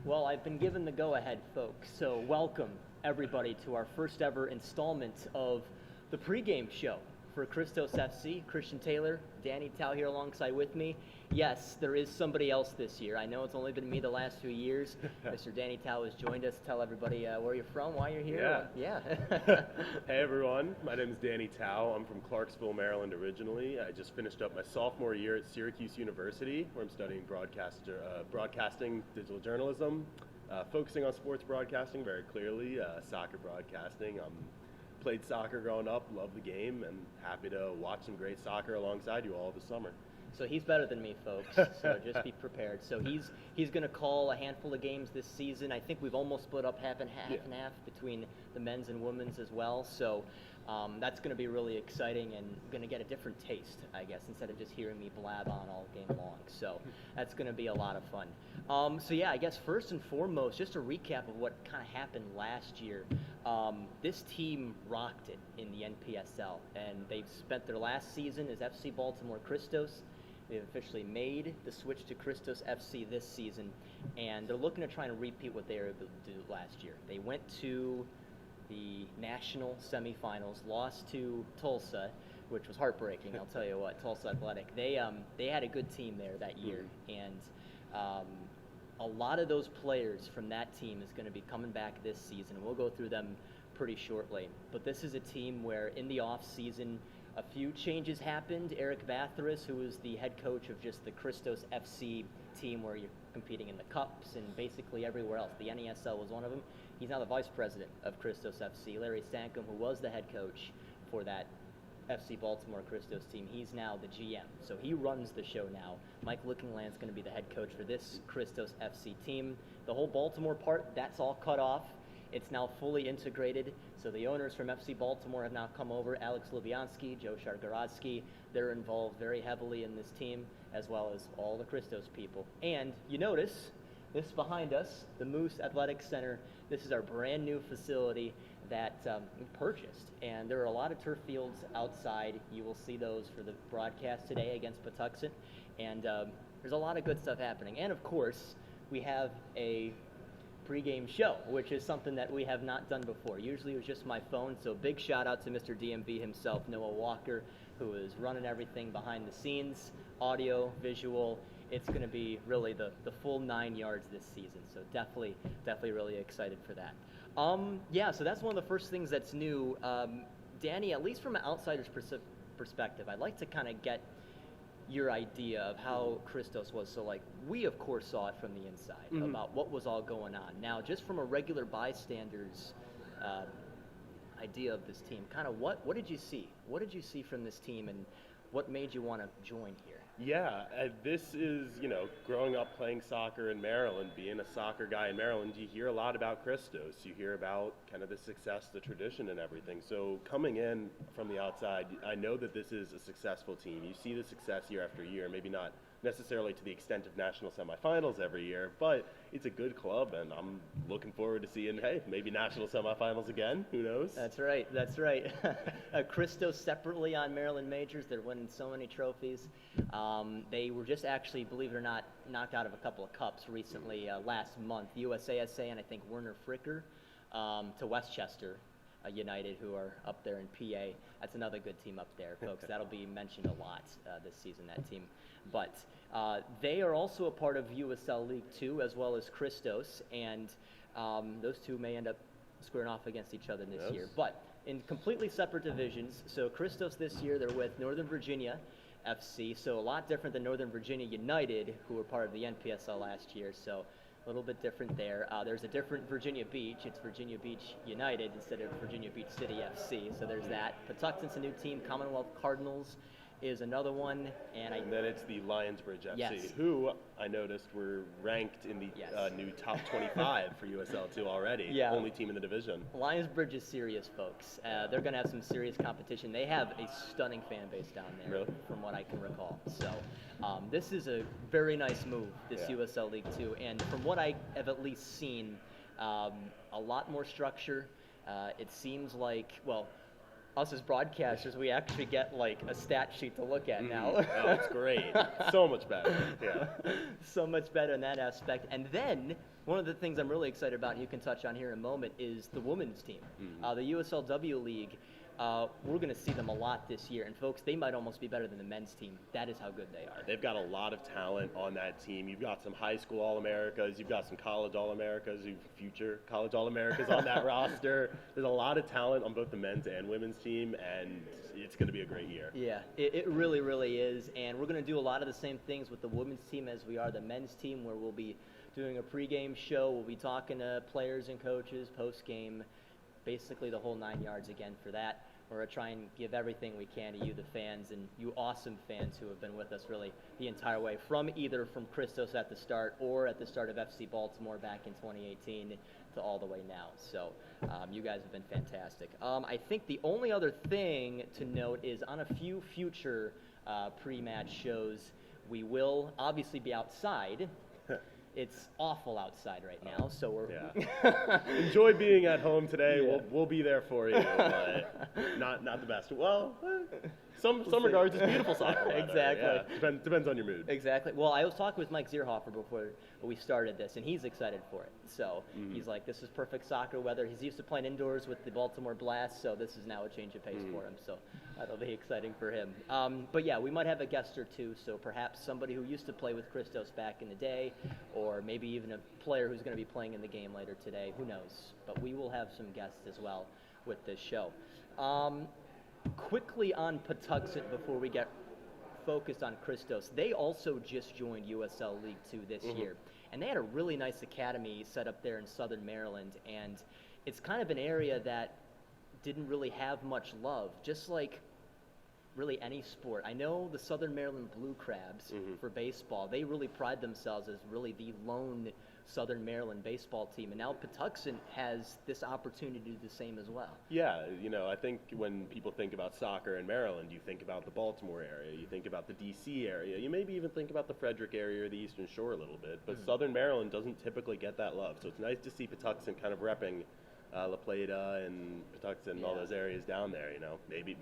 Well, I've been given the go-ahead, folks, so welcome, everybody, to our first ever installment of the pregame show for Christos FC. Christian Taylor, Danny Tao here alongside with me. Yes, there is somebody else this year. I know it's only been me the last few years. Mr. Danny Tao has joined us. Tell everybody where you're from, why you're here. Yeah. Hey, everyone. My name is Danny Tao. I'm from Clarksville, Maryland originally. I just finished up my sophomore year at Syracuse University, where I'm studying broadcasting, digital journalism, focusing on sports broadcasting very clearly, soccer broadcasting. Played soccer growing up, love the game, and happy to watch some great soccer alongside you all this summer. So he's better than me, folks, so just be prepared. So he's going to call a handful of games this season. I think we've almost split up half and half between the men's and women's as well. So that's going to be really exciting and going to get a different taste, I guess, instead of just hearing me blab on all game long. So that's going to be a lot of fun. So yeah, I guess first and foremost, just a recap of what kind of happened last year. This team rocked it in the NPSL, and they've spent their last season as FC Baltimore Christos. They've officially made the switch to Christos FC this season, and they're looking to try and repeat what they were able to do last year. They went to the national semifinals, lost to Tulsa, which was heartbreaking. I'll tell you what, Tulsa Athletic. They had a good team there that year, and a lot of those players from that team is going to be coming back this season. We'll go through them pretty shortly. But this is a team where in the off season, a few changes happened. Eric Bathoris, who was the head coach of just the Christos FC team where you're competing in the cups and basically everywhere else. The NESL was one of them. He's now the vice president of Christos FC. Larry Stankham, who was the head coach for that FC Baltimore Christos team, he's now the GM. So he runs the show now. Mike Lickingland's going to be the head coach for this Christos FC team. The whole Baltimore part, that's all cut off. It's now fully integrated. So the owners from FC Baltimore have now come over. Alex Lubianski, Joe Shargorodsky, they're involved very heavily in this team, as well as all the Christos people. And you notice this behind us, the Moose Athletic Center. This is our brand new facility that we purchased. And there are a lot of turf fields outside. You will see those for the broadcast today against Patuxent. And there's a lot of good stuff happening. And of course, we have a pregame show, which is something that we have not done before. Usually it was just my phone, so big shout out to Mr. DMV himself, Noah Walker, who is running everything behind the scenes, audio, visual. It's going to be really the full 9 yards this season, so definitely really excited for that. Yeah, so that's one of the first things that's new. Danny, at least from an outsider's perspective, I'd like to kind of get your idea of how Christos was. So, like, we, of course, saw it from the inside about what was all going on. Now, just from a regular bystander's idea of this team, kind of what did you see? What did you see from this team, and what made you want to join here? Yeah, this is, growing up playing soccer in Maryland, being a soccer guy in Maryland, you hear a lot about Christos. You hear about kind of the success, the tradition, and everything. So coming in from the outside, I know that this is a successful team. You see the success year after year, maybe not necessarily to the extent of national semifinals every year, but it's a good club, and I'm looking forward to seeing, hey, maybe national semifinals again. Who knows? That's right. Christos separately on Maryland Majors. They're winning so many trophies. They were just actually, believe it or not, knocked out of a couple of cups recently last month. USASA and I think Werner Fricker to Westchester United, who are up there in PA. That's another good team up there, folks. That'll be mentioned a lot this season, that team. But they are also a part of USL2 as well as Christos, and those two may end up squaring off against each other this year. But in completely separate divisions, so Christos this year, they're with Northern Virginia FC, so a lot different than Northern Virginia United, who were part of the NPSL last year, so a little bit different there. There's a different Virginia Beach. It's Virginia Beach United instead of Virginia Beach City FC, so there's that. Patuxent's a new team. Commonwealth Cardinals is another one. And then it's the Lionsbridge FC, who I noticed were ranked in the new top 25 for USL2 already. Yeah. Only team in the division. Lionsbridge is serious, folks. They're going to have some serious competition. They have a stunning fan base down there, from what I can recall. So this is a very nice move, this USL League 2. And from what I have at least seen, a lot more structure. It seems like, us as broadcasters, we actually get like a stat sheet to look at now. Oh, it's great. So much better. Yeah. So much better in that aspect. And then One of the things I'm really excited about, and you can touch on here in a moment, is the women's team. The USL2 League, we're going to see them a lot this year. And, folks, they might almost be better than the men's team. That is how good they are. They've got a lot of talent on that team. You've got some high school All-Americas. You've got some college All-Americas, future college All-Americas on that roster. There's a lot of talent on both the men's and women's team, and it's going to be a great year. Yeah, it really, really is. And we're going to do a lot of the same things with the women's team as we are the men's team, where we'll be doing a pregame show. We'll be talking to players and coaches post-game, basically the whole 9 yards again for that. We're going to try and give everything we can to you, the fans, and you awesome fans who have been with us really the entire way, from Christos at the start or at the start of FC Baltimore back in 2018 to all the way now. So you guys have been fantastic. I think the only other thing to note is on a few future pre-match shows, we will obviously be outside. It's awful outside right now, so we're enjoy being at home today. Yeah. We'll be there for you, but not the best. Well, some regards it's beautiful soccer weather. Exactly. Yeah. Depends on your mood. Exactly. Well, I was talking with Mike Zierhofer before we started this, and he's excited for it. So he's like, this is perfect soccer weather. He's used to playing indoors with the Baltimore Blast, so this is now a change of pace for him. So that'll be exciting for him. But yeah, we might have a guest or two, so perhaps somebody who used to play with Christos back in the day, or maybe even a player who's going to be playing in the game later today. Who knows? But we will have some guests as well with this show. Quickly on Patuxent before we get focused on Christos. They also just joined USL League 2 this year. And they had a really nice academy set up there in southern Maryland. And it's kind of an area that didn't really have much love, just like really any sport. I know the Southern Maryland Blue Crabs for baseball, they really pride themselves as really the lone Southern Maryland baseball team, and now Patuxent has this opportunity to do the same as well. Yeah, I think when people think about soccer in Maryland, you think about the Baltimore area, you think about the D.C. area, you maybe even think about the Frederick area or the Eastern Shore a little bit, but Southern Maryland doesn't typically get that love, so it's nice to see Patuxent kind of repping La Plata and Patuxent and all those areas down there. Maybe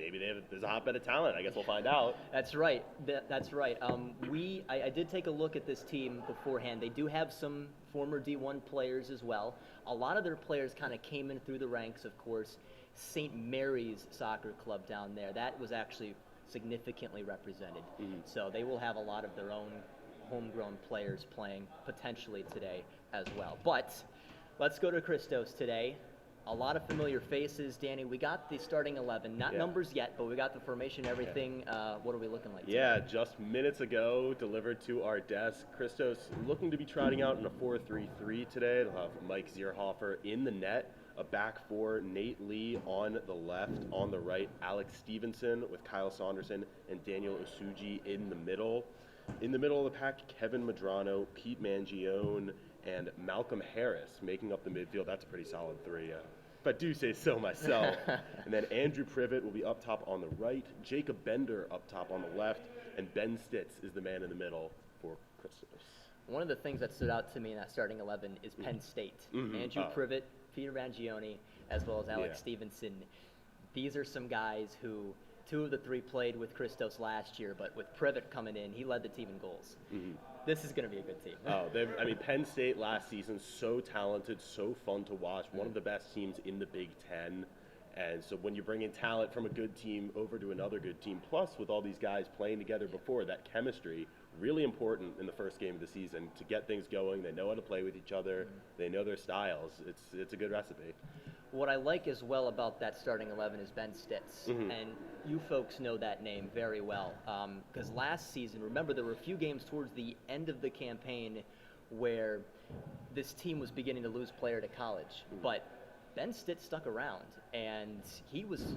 there's a hotbed of talent. I guess we'll find out. That's right. That's right. I did take a look at this team beforehand. They do have some former D1 players as well. A lot of their players kind of came in through the ranks, of course. St. Mary's Soccer Club down there, that was actually significantly represented. So they will have a lot of their own homegrown players playing potentially today as well. But let's go to Christos today. A lot of familiar faces. Danny, we got the starting 11. Not numbers yet, but we got the formation, everything. What are we looking like today? Yeah, just minutes ago, delivered to our desk. Christos looking to be trotting out in a 4-3-3 today. They'll have Mike Zierhofer in the net, a back four, Nate Lee on the left, on the right, Alex Stevenson with Kyle Saunderson and Daniel Osuji in the middle. In the middle of the pack, Kevin Madrano, Pete Mangione, and Malcolm Harris making up the midfield. That's a pretty solid three, if I do say so myself. And then Andrew Privet will be up top on the right, Jacob Bender up top on the left, and Ben Stitz is the man in the middle for Christos. One of the things that stood out to me in that starting 11 is Penn State. Andrew Privet, Peter Mangione, as well as Alex Stevenson. These are some guys who, two of the three played with Christos last year, but with Privet coming in, he led the team in goals. This is going to be a good team. Penn State last season, so talented, so fun to watch, one of the best teams in the Big Ten. And so when you bring in talent from a good team over to another good team, plus with all these guys playing together before, that chemistry, really important in the first game of the season to get things going. They know how to play with each other. They know their styles. It's a good recipe. What I like as well about that starting 11 is Ben Stitz, and you folks know that name very well, because last season, remember, there were a few games towards the end of the campaign where this team was beginning to lose player to college, but Ben Stitz stuck around, and he was,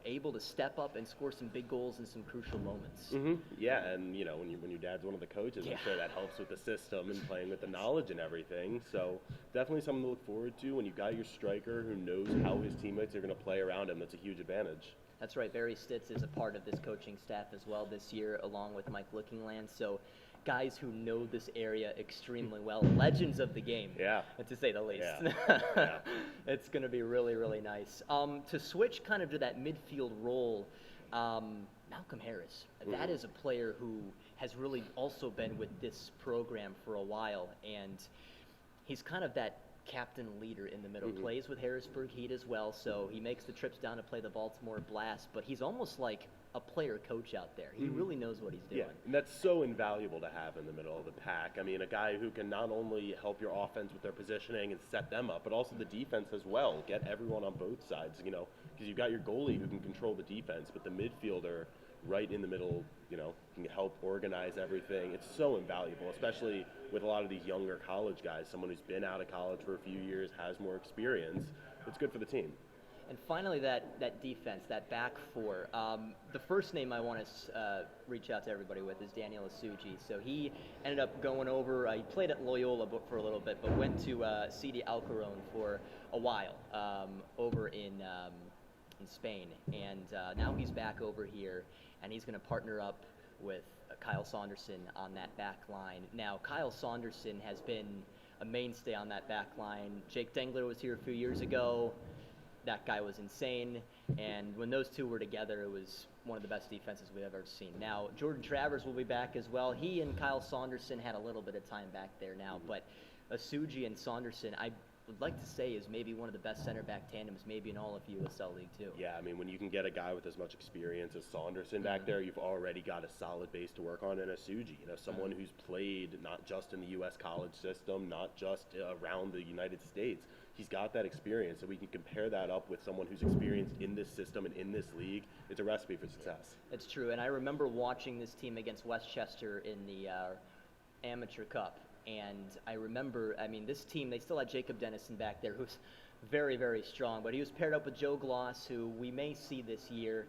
able to step up and score some big goals in some crucial moments. Yeah, and when your dad's one of the coaches, I'm sure that helps with the system and playing with the knowledge and everything. So definitely something to look forward to. When you got your striker who knows how his teammates are going to play around him, that's a huge advantage. That's right. Barry Stitz is a part of this coaching staff as well this year, along with Mike Lookingland. So guys who know this area extremely well, legends of the game, to say the least. It's going to be really, really nice. To switch kind of to that midfield role, Malcolm Harris, that is a player who has really also been with this program for a while, and he's kind of that captain leader in the middle, plays with Harrisburg Heat as well, so he makes the trips down to play the Baltimore Blast, but he's almost like a player coach out there. He really knows what he's doing. Yeah, and that's so invaluable to have in the middle of the pack. I mean, a guy who can not only help your offense with their positioning and set them up, but also the defense as well. Get everyone on both sides, you know, because you've got your goalie who can control the defense, but the midfielder right in the middle, you know, can help organize everything. It's so invaluable, especially with a lot of these younger college guys. Someone who's been out of college for a few years, has more experience. It's good for the team. And finally, that defense, that back four. The first name I want to reach out to everybody with is Daniel Asuji. So he ended up going over. He played at Loyola for a little bit, but went to CD Alcaron for a while over in Spain. And now he's back over here, and he's going to partner up with Kyle Saunderson on that back line. Now, Kyle Saunderson has been a mainstay on that back line. Jake Dengler was here a few years ago. That guy was insane, and when those two were together, it was one of the best defenses we've ever seen. Now, Jordan Travers will be back as well. He and Kyle Saunderson had a little bit of time back there now, but Asuji and Saunderson, I would like to say, is maybe one of the best center-back tandems maybe in all of USL League 2. Yeah, I mean, when you can get a guy with as much experience as Saunderson back there, you've already got a solid base to work on in Asuji. You know, someone who's played not just in the U.S. college system, not just around the United States. He's got that experience, so we can compare that up with someone who's experienced in this system and in this league. It's a recipe for success. It's true, and I remember watching this team against Westchester in the Amateur Cup, and I remember, I mean, this team, they still had Jacob Dennison back there, who's very, very strong, but he was paired up with Joe Gloss, who we may see this year.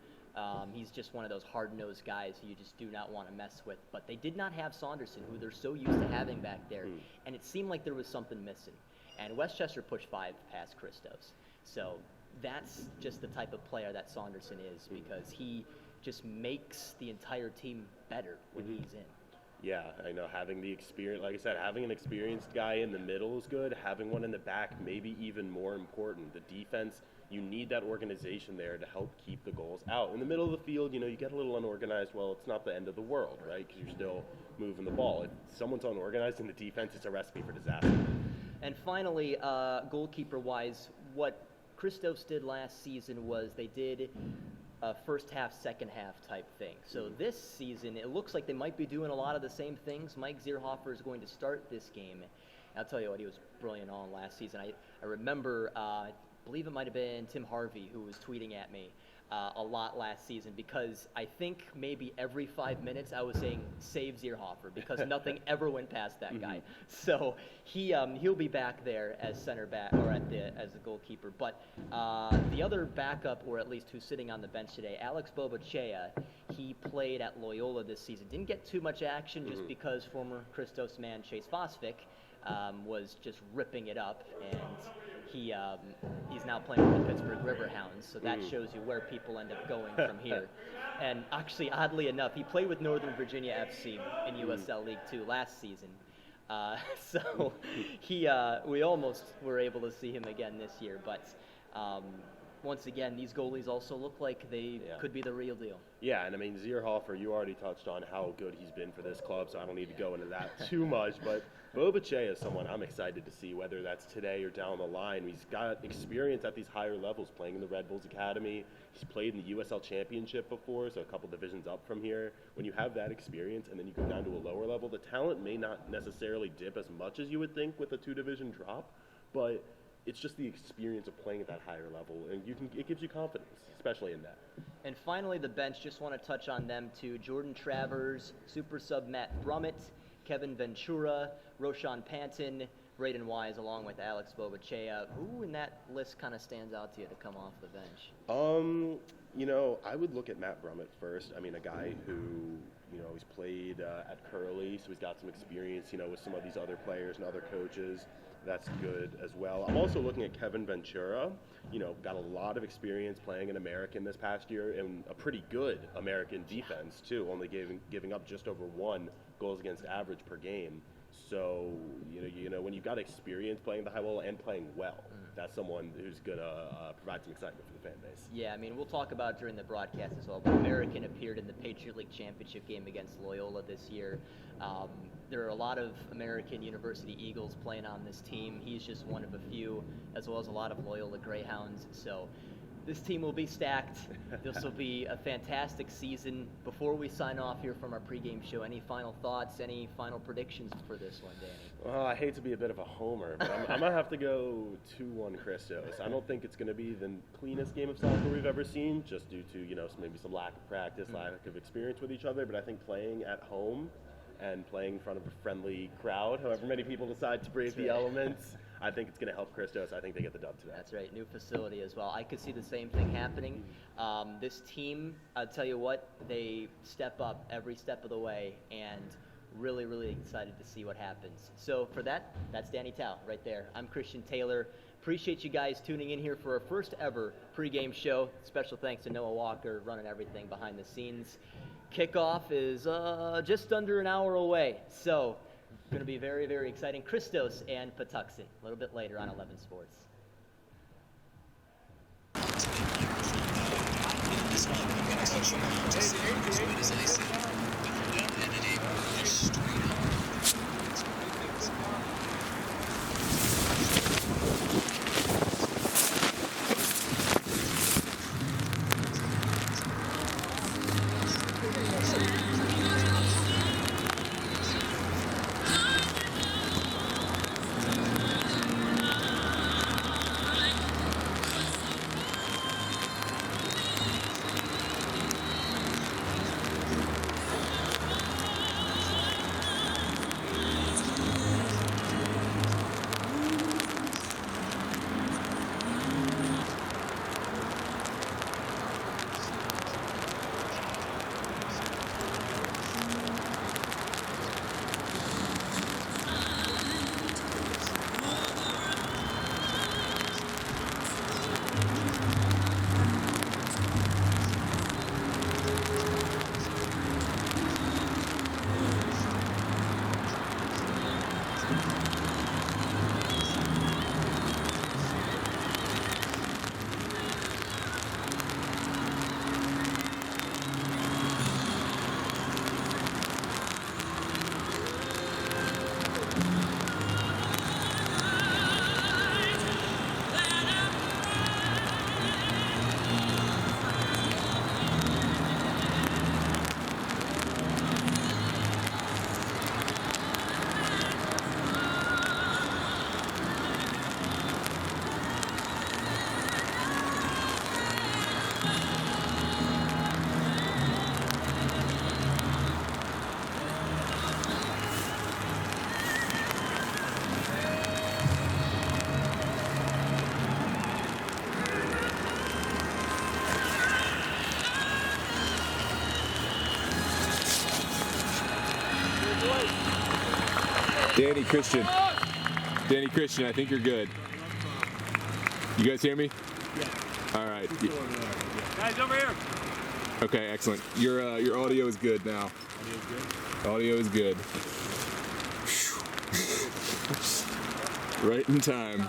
He's just one of those hard-nosed guys who you just do not want to mess with, but they did not have Saunderson, who they're so used to having back there, and it seemed like there was something missing. And Westchester pushed 5 past Christos. So that's just the type of player that Saunderson is, because he just makes the entire team better when he's in. Yeah, I know, having the experience, like I said, having an experienced guy in the middle is good. Having one in the back, maybe even more important. The defense, you need that organization there to help keep the goals out. In the middle of the field, you know, you get a little unorganized. Well, it's not the end of the world, right? Because you're still moving the ball. If someone's unorganized in the defense, it's a recipe for disaster. And finally, goalkeeper-wise, what Christos did last season was they did a first half, second half type thing. So this season, it looks like they might be doing a lot of the same things. Mike Zierhofer is going to start this game. I'll tell you what, he was brilliant on last season. I remember, I believe it might have been Tim Harvey who was tweeting at me a lot last season, because I think maybe every 5 minutes I was saying save Zierhofer, because nothing ever went past that guy. So he'll be back there as center back, or as the goalkeeper. But the other backup, or at least who's sitting on the bench today, Alex Bobachea, he played at Loyola this season. Didn't get too much action just because former Christos man Chase Fosvik was just ripping it up, and he's now playing with the Pittsburgh Riverhounds, so that shows you where people end up going from here. And actually, oddly enough, he played with Northern Virginia FC in USL League 2 last season. So we almost were able to see him again this year, but once again, these goalies also look like they could be the real deal. Yeah, and I mean, Zierhofer, you already touched on how good he's been for this club, so I don't need to go into that too much, but Bobachea is someone I'm excited to see, whether that's today or down the line. He's got experience at these higher levels, playing in the Red Bulls Academy. He's played in the USL Championship before, so a couple divisions up from here. When you have that experience and then you go down to a lower level, the talent may not necessarily dip as much as you would think with a 2-division drop, but it's just the experience of playing at that higher level, and it gives you confidence, especially in that. And finally, the bench, just want to touch on them too. Jordan Travers, super sub Matt Brummett, Kevin Ventura, Roshan Panton, Braden Wise, along with Alex Bobachea. Who in that list kind of stands out to you to come off the bench? You know, I would look at Matt Brummett first. I mean, a guy who, you know, he's played at Curly, so he's got some experience, you know, with some of these other players and other coaches. That's good as well. I'm also looking at Kevin Ventura. You know, got a lot of experience playing an American this past year, and a pretty good American defense too, only giving up just over 1 goals against average per game. So when you've got experience playing the high level and playing well, that's someone who's gonna provide some excitement for the fan base. Yeah, I mean, we'll talk about it during the broadcast as well, but American appeared in the Patriot League Championship game against Loyola this year. There are a lot of American University Eagles playing on this team. He's just one of a few, as well as a lot of Loyola Greyhounds. So this team will be stacked. This will be a fantastic season. Before we sign off here from our pregame show, any final thoughts, any final predictions for this one, Danny? Well, I hate to be a bit of a homer, but I'm going to have to go 2-1 Christos. I don't think it's going to be the cleanest game of soccer we've ever seen, just due to, maybe some lack of practice, lack of experience with each other. But I think playing at home and playing in front of a friendly crowd, however many people decide to brave the elements, I think it's going to help Christos. I think they get the dub today. That's right. New facility as well. I could see the same thing happening. This team, I'll tell you what, they step up every step of the way, and really, really excited to see what happens. So for that, that's Danny Tao right there. I'm Christian Taylor. Appreciate you guys tuning in here for our first ever pregame show. Special thanks to Noah Walker running everything behind the scenes. Kickoff is just under an hour away. So going to be very, very exciting. Christos and Patuxent a little bit later on 11 Sports. Danny Christian, I think you're good. You guys hear me? Yeah. All right. Guys, over here. Okay, excellent. Your audio is good now. Audio is good. Right in time.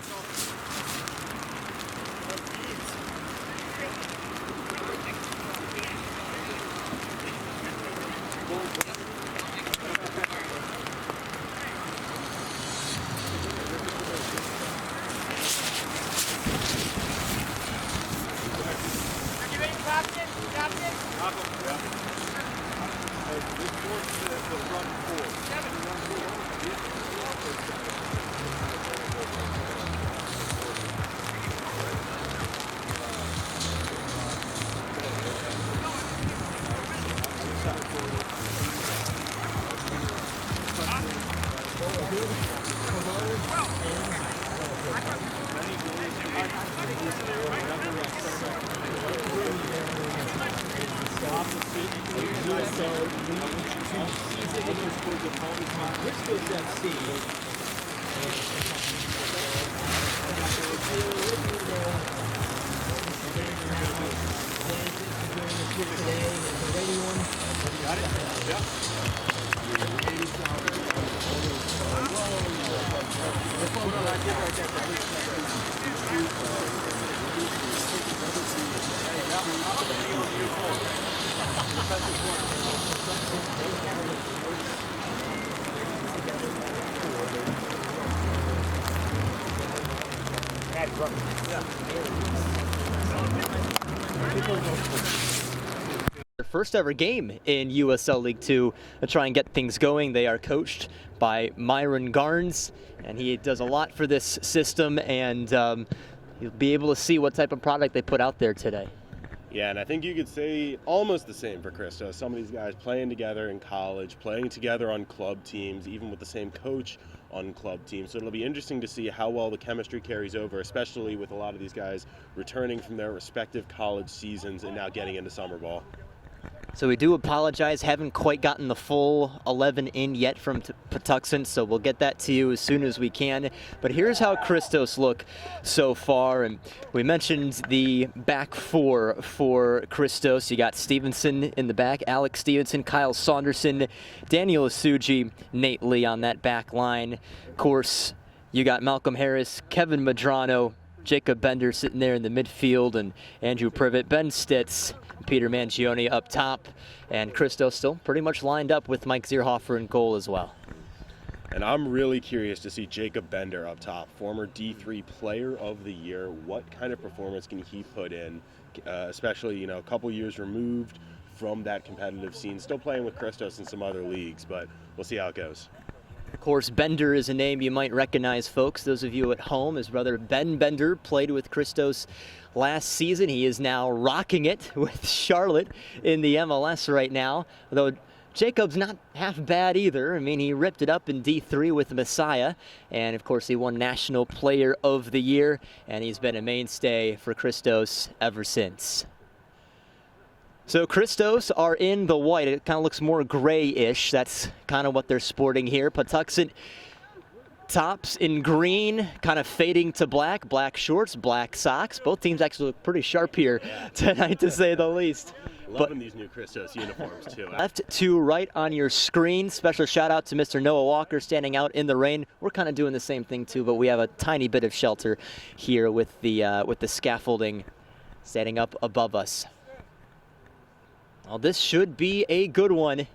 Christos FC. Got it? Yeah. Their first ever game in USL League 2 to try and get things going. They are coached by Myron Garnes, and he does a lot for this system, and you'll be able to see what type of product they put out there today. Yeah, and I think you could say almost the same for Christos. Some of these guys playing together in college, playing together on club teams, even with the same coach on club teams. So it'll be interesting to see how well the chemistry carries over, especially with a lot of these guys returning from their respective college seasons and now getting into summer ball. So we do apologize, haven't quite gotten the full 11 in yet from Patuxent, so we'll get that to you as soon as we can. But here's how Christos look so far, and we mentioned the back four for Christos. You got Stevenson in the back, Alex Stevenson, Kyle Saunderson, Daniel Asuji, Nate Lee on that back line. Of course, you got Malcolm Harris, Kevin Medrano, Jacob Bender sitting there in the midfield, and Andrew Privet, Ben Stitz, Peter Mangione up top, and Christos still pretty much lined up with Mike Zierhofer in goal as well. And I'm really curious to see Jacob Bender up top, former D3 Player of the Year. What kind of performance can he put in, especially, a couple years removed from that competitive scene, still playing with Christos in some other leagues, but we'll see how it goes. Of course, Bender is a name you might recognize, folks. Those of you at home, his brother Ben Bender played with Christos last season. He is now rocking it with Charlotte in the MLS right now, though Jacob's not half bad either. I mean, he ripped it up in D3 with Messiah, and of course he won National Player of the Year, and he's been a mainstay for Christos ever since. So Christos are in the white. It kind of looks more gray-ish. That's kind of what they're sporting here. Patuxent tops in green, kind of fading to black. Black shorts, black socks. Both teams actually look pretty sharp here tonight, to say the least. Loving these new Christos uniforms, too. Left to right on your screen. Special shout-out to Mr. Noah Walker standing out in the rain. We're kind of doing the same thing, too, but we have a tiny bit of shelter here with the scaffolding standing up above us. Well, this should be a good one.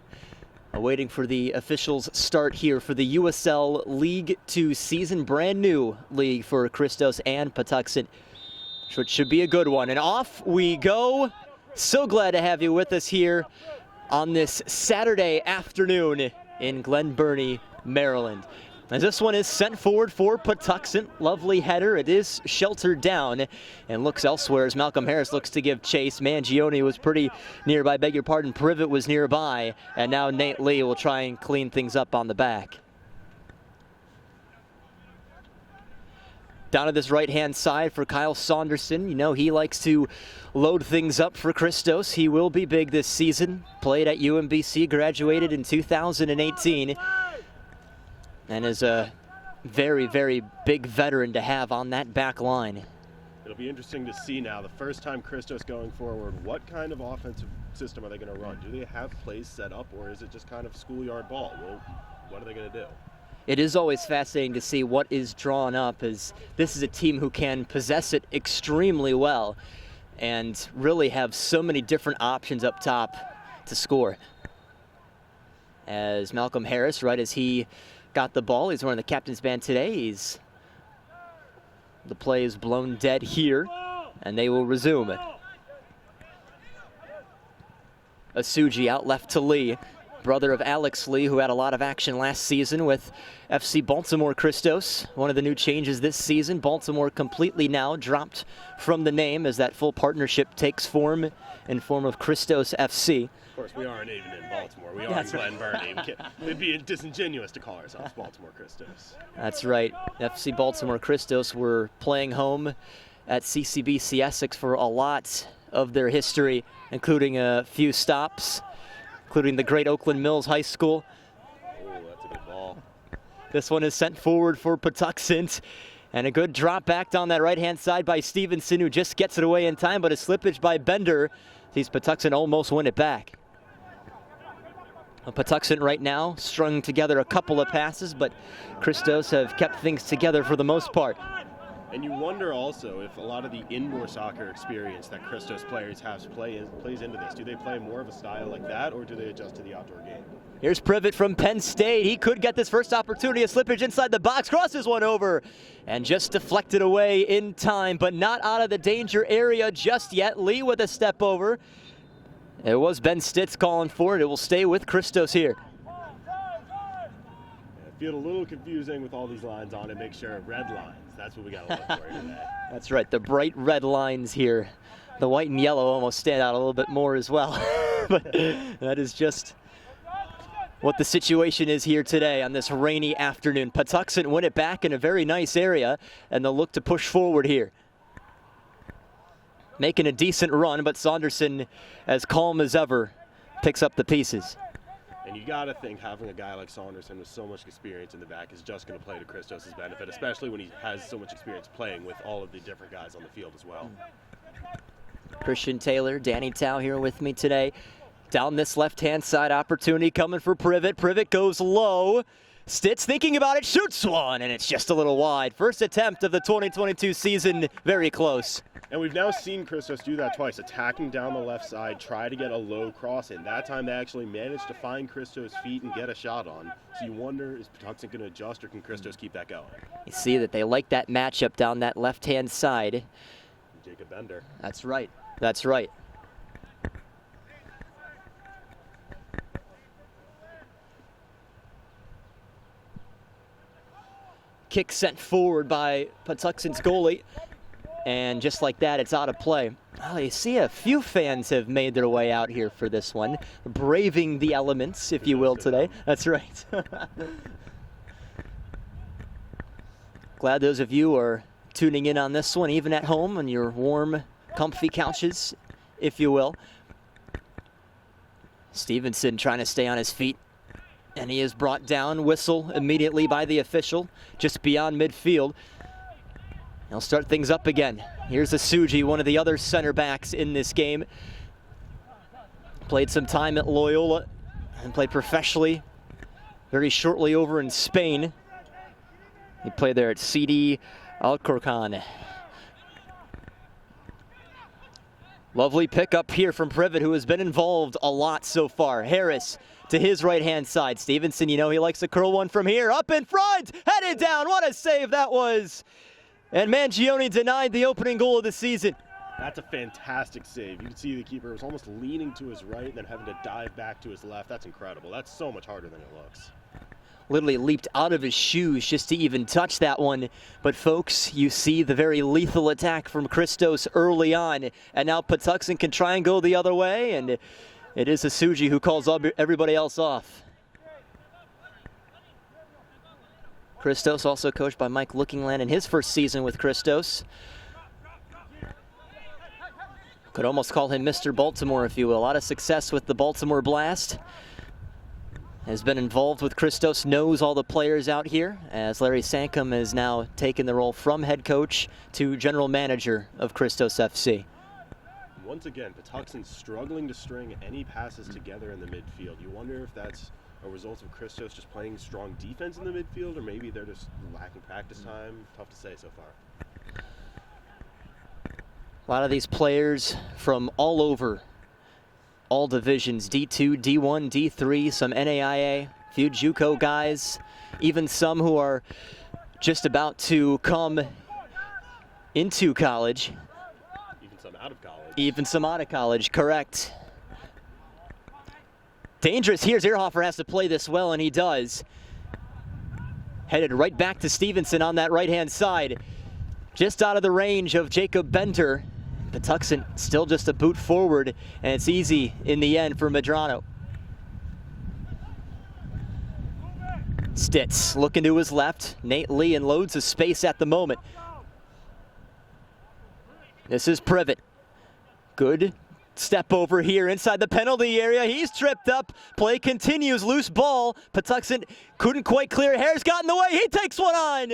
Waiting for the officials' start here for the USL League 2 season. Brand new league for Christos and Patuxent. So it should be a good one. And off we go. So glad to have you with us here on this Saturday afternoon in Glen Burnie, Maryland. As this one is sent forward for Patuxent. Lovely header. It is sheltered down and looks elsewhere as Malcolm Harris looks to give chase. Mangione was pretty nearby, beg your pardon. Privet was nearby, and now Nate Lee will try and clean things up on the back. Down to this right-hand side for Kyle Saunderson. He likes to load things up for Christos. He will be big this season. Played at UMBC, graduated in 2018. And is a very, very big veteran to have on that back line. It'll be interesting to see now, the first time Christos going forward, what kind of offensive system are they going to run? Do they have plays set up, or is it just kind of schoolyard ball? Well, what are they going to do? It is always fascinating to see what is drawn up, as this is a team who can possess it extremely well and really have so many different options up top to score. As Malcolm Harris, right as he got the ball, he's wearing the captain's band today. The play is blown dead here, and they will resume it. Asuji out left to Lee, brother of Alex Lee, who had a lot of action last season with FC Baltimore Christos. One of the new changes this season. Baltimore completely now dropped from the name as that full partnership takes form in form of Christos FC. Of course, we aren't even in Baltimore. We are in Glen Burnie. It'd be disingenuous to call ourselves Baltimore Christos. That's right. FC Baltimore Christos were playing home at CCBC Essex for a lot of their history, including a few stops, including the great Oakland Mills High School. Oh, that's a good ball. This one is sent forward for Patuxent. And a good drop back down that right-hand side by Stevenson, who just gets it away in time, but a slippage by Bender. These Patuxent almost win it back. Patuxent right now strung together a couple of passes, but Christos have kept things together for the most part. And you wonder also if a lot of the indoor soccer experience that Christos players have plays into this. Do they play more of a style like that, or do they adjust to the outdoor game? Here's Privet from Penn State. He could get this first opportunity. A slippage inside the box, crosses one over, and just deflected away in time, but not out of the danger area just yet. Lee with a step over. It was Ben Stitz calling for it. It will stay with Christos here. I feel a little confusing with all these lines on it. Make sure red lines. That's what we got to look for today. That's right, the bright red lines here. The white and yellow almost stand out a little bit more as well. But that is just what the situation is here today on this rainy afternoon. Patuxent win it back in a very nice area, and they'll look to push forward here. Making a decent run, but Saunderson, as calm as ever, picks up the pieces. And you got to think having a guy like Saunderson with so much experience in the back is just going to play to Christos' benefit, especially when he has so much experience playing with all of the different guys on the field as well. Christian Taylor, Danny Tao here with me today. Down this left-hand side, opportunity coming for Privet. Privet goes low. Stitz thinking about it, shoots one, and it's just a little wide. First attempt of the 2022 season, very close. And we've now seen Christos do that twice, attacking down the left side, try to get a low cross in. That time they actually managed to find Christos' feet and get a shot on. So you wonder, is Patuxent going to adjust, or can Christos keep that going? You see that they like that matchup down that left-hand side. Jacob Bender. That's right. That's right. Kick sent forward by Patuxent's goalie. And just like that, it's out of play. Well, you see a few fans have made their way out here for this one, braving the elements, if you will, today. That's right. Glad those of you are tuning in on this one, even at home on your warm, comfy couches, if you will. Stevenson trying to stay on his feet, and he is brought down. Whistle immediately by the official, just beyond midfield. They'll start things up again. Here's Asuji, one of the other center backs in this game. Played some time at Loyola and played professionally very shortly over in Spain. He played there at CD Alcorcon. Lovely pickup here from Privet, who has been involved a lot so far. Harris to his right-hand side. Stevenson, you know he likes to curl one from here. Up in front, headed down. What a save that was. And Mangione denied the opening goal of the season. That's a fantastic save. You can see the keeper was almost leaning to his right and then having to dive back to his left. That's incredible. That's so much harder than it looks. Literally leaped out of his shoes just to even touch that one. But folks, you see the very lethal attack from Christos early on. And now Patuxent can try and go the other way. And it is Asuji who calls everybody else off. Christos also coached by Mike Lookingland in his first season with Christos. Could almost call him Mr. Baltimore, if you will. A lot of success with the Baltimore Blast. Has been involved with Christos, knows all the players out here, as Larry Sankum has now taken the role from head coach to general manager of Christos FC. Once again, Patuxent struggling to string any passes together in the midfield. You wonder if that's a result of Christos just playing strong defense in the midfield, or maybe they're just lacking practice time. Tough to say so far. A lot of these players from all over, all divisions, D2, D1, D3, some NAIA, few JUCO guys, even some who are just about to come into college. Even some out of college. Even some out of college, correct. Dangerous here. Zierhofer has to play this well, and he does. Headed right back to Stevenson on that right-hand side. Just out of the range of Jacob Bender. Patuxent still just a boot forward, and it's easy in the end for Medrano. Stitz looking to his left. Nate Lee in loads of space at the moment. This is Privet. Good step over here inside the penalty area. He's tripped up. Play continues. Loose ball. Patuxent couldn't quite clear. Hare's got in the way. He takes one on.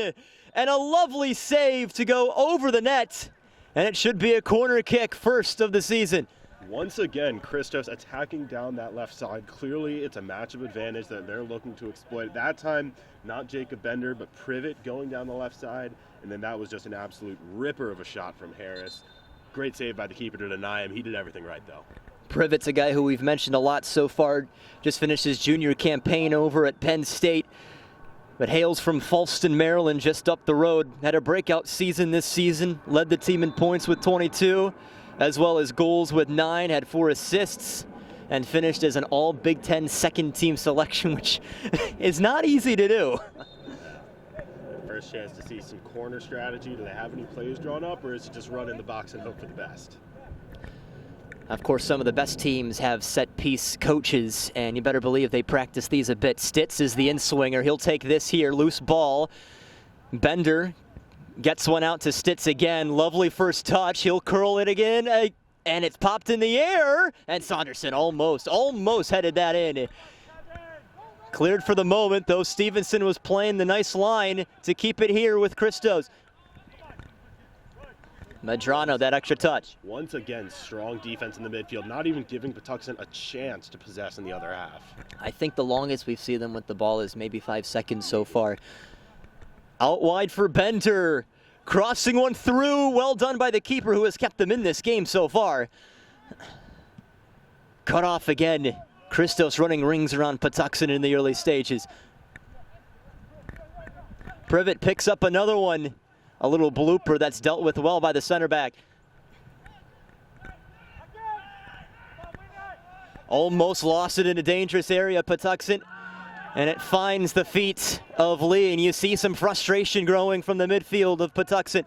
And a lovely save to go over the net. And it should be a corner kick, first of the season. Once again, Christos attacking down that left side. Clearly, it's a matchup advantage that they're looking to exploit. That time, not Jacob Bender, but Privet going down the left side and then that was just an absolute ripper of a shot from Harris. Great save by the keeper to deny him. He did everything right, though. Privet's a guy who we've mentioned a lot so far. Just finished his junior campaign over at Penn State, but hails from Falston, Maryland, just up the road. Had a breakout season this season, led the team in points with 22, as well as goals with 9, had 4 assists, and finished as an all Big Ten second team selection, which is not easy to do. First chance to see some corner strategy. Do they have any plays drawn up, or is it just run in the box and hope for the best? Of course, some of the best teams have set-piece coaches, and you better believe they practice these a bit. Stitz is the in-swinger. He'll take this here. Loose ball. Bender gets one out to Stitz again. Lovely first touch. He'll curl it again, and it's popped in the air. And Saunderson almost headed that in. Cleared for the moment, though. Stevenson was playing the nice line to keep it here with Christos. Medrano, that extra touch. Once again, strong defense in the midfield, not even giving Patuxent a chance to possess in the other half. I think the longest we've seen them with the ball is maybe 5 seconds so far. Out wide for Bender. Crossing one through. Well done by the keeper who has kept them in this game so far. Cut off again. Christos running rings around Patuxent in the early stages. Privet picks up another one. A little blooper that's dealt with well by the center back. Almost lost it in a dangerous area, Patuxent. And it finds the feet of Lee, and you see some frustration growing from the midfield of Patuxent.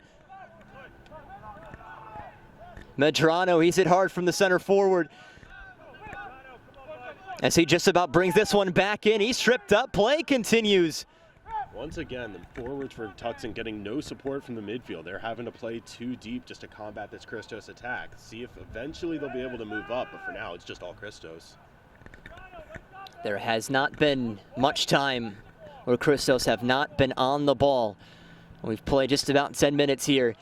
Medrano, he's hit hard from the center forward. As he just about brings this one back in, he's tripped up, play continues. Once again, the forwards for Patuxent getting no support from the midfield. They're having to play too deep just to combat this Christos attack. See if eventually they'll be able to move up, but for now it's just all Christos. There has not been much time where Christos have not been on the ball. We've played just about 10 minutes here.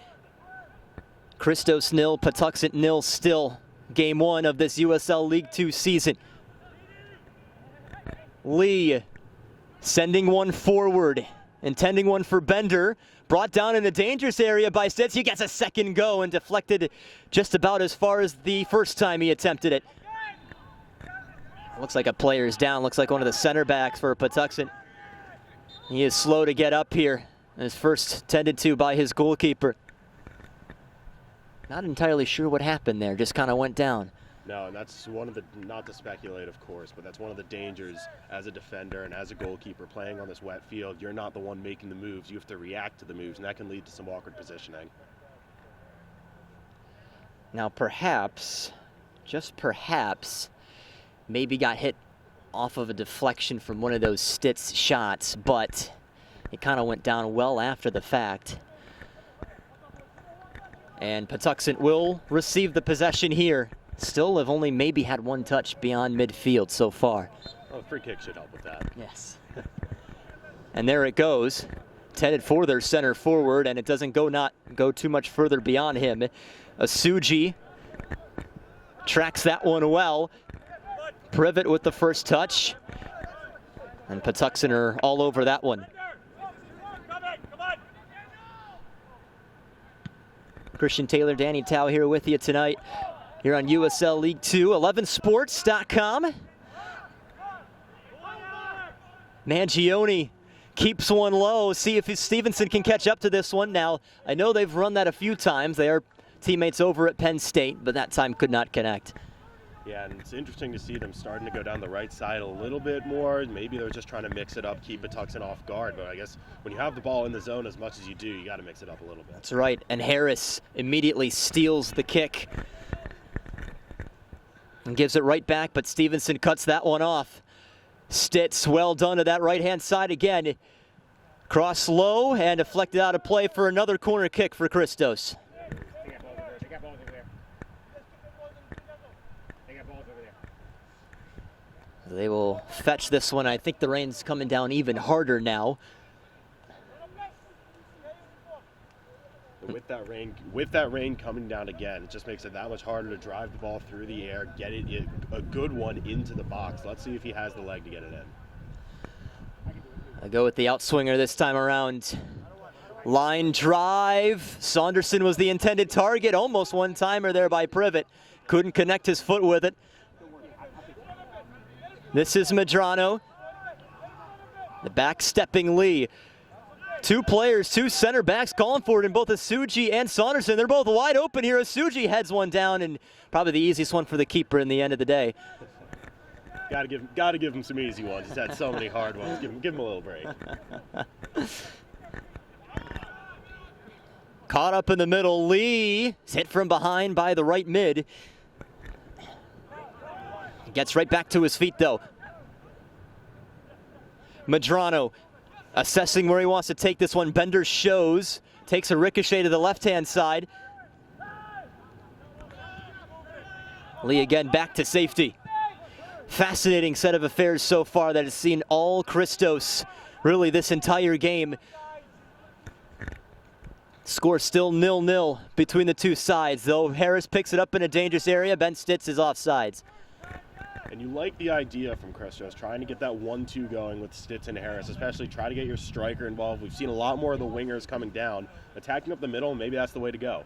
Christos 0, Patuxent 0 still. Game 1 of this USL League 2 season. Lee sending one forward, intending one for Bender. Brought down in a dangerous area by Stitz. He gets a second go and deflected just about as far as the first time he attempted it. Looks like a player is down. Looks like one of the center backs for Patuxent. He is slow to get up here. As first tended to by his goalkeeper. Not entirely sure what happened there. Just kind of went down. No, and that's one of the, not to speculate of course, but that's one of the dangers as a defender and as a goalkeeper playing on this wet field. You're not the one making the moves. You have to react to the moves, and that can lead to some awkward positioning. Now perhaps, just perhaps, maybe got hit off of a deflection from one of those Stitz shots, but it kind of went down well after the fact. And Patuxent will receive the possession here. Still have only maybe had one touch beyond midfield so far. Oh, free kick should help with that. Yes. And there it goes. It's headed for their center forward, and it doesn't go too much further beyond him. Asuji tracks that one well. Privet with the first touch. And Patuxent are all over that one. Christian Taylor, Danny Tao here with you tonight. Here on USL League 2, 11sports.com. Mangione keeps one low. See if Stevenson can catch up to this one. Now, I know they've run that a few times. They are teammates over at Penn State, but that time could not connect. Yeah, and it's interesting to see them starting to go down the right side a little bit more. Maybe they're just trying to mix it up, keep Patuxent off guard. But I guess when you have the ball in the zone as much as you do, you got to mix it up a little bit. That's right. And Harris immediately steals the kick and gives it right back, but Stevenson cuts that one off. Stitz, well done to that right-hand side again. Cross low and deflected out of play for another corner kick for Christos. They will fetch this one. I think the rain's coming down even harder now. With that rain coming down again, it just makes it that much harder to drive the ball through the air, get it a good one into the box. Let's see if he has the leg to get it in. I go with the outswinger this time around. Line drive. Saunderson was the intended target. Almost one-timer there by Privet. Couldn't connect his foot with it. This is Medrano. The back-stepping Lee. Two players, two center backs calling for it in both Asuji and Saunderson. They're both wide open here. Asuji heads one down, and probably the easiest one for the keeper in the end of the day. Got to give him some easy ones. He's had so many hard ones. Give him a little break. Caught up in the middle. Lee is hit from behind by the right mid. Gets right back to his feet, though. Medrano assessing where he wants to take this one. Bender shows. Takes a ricochet to the left-hand side. Lee again back to safety. Fascinating set of affairs so far that has seen all Christos really this entire game. Score still 0-0 between the two sides, though Harris picks it up in a dangerous area. Ben Stitz is offsides. And you like the idea from Christos, trying to get that 1-2 going with Stitz and Harris, especially try to get your striker involved. We've seen a lot more of the wingers coming down, attacking up the middle, maybe that's the way to go.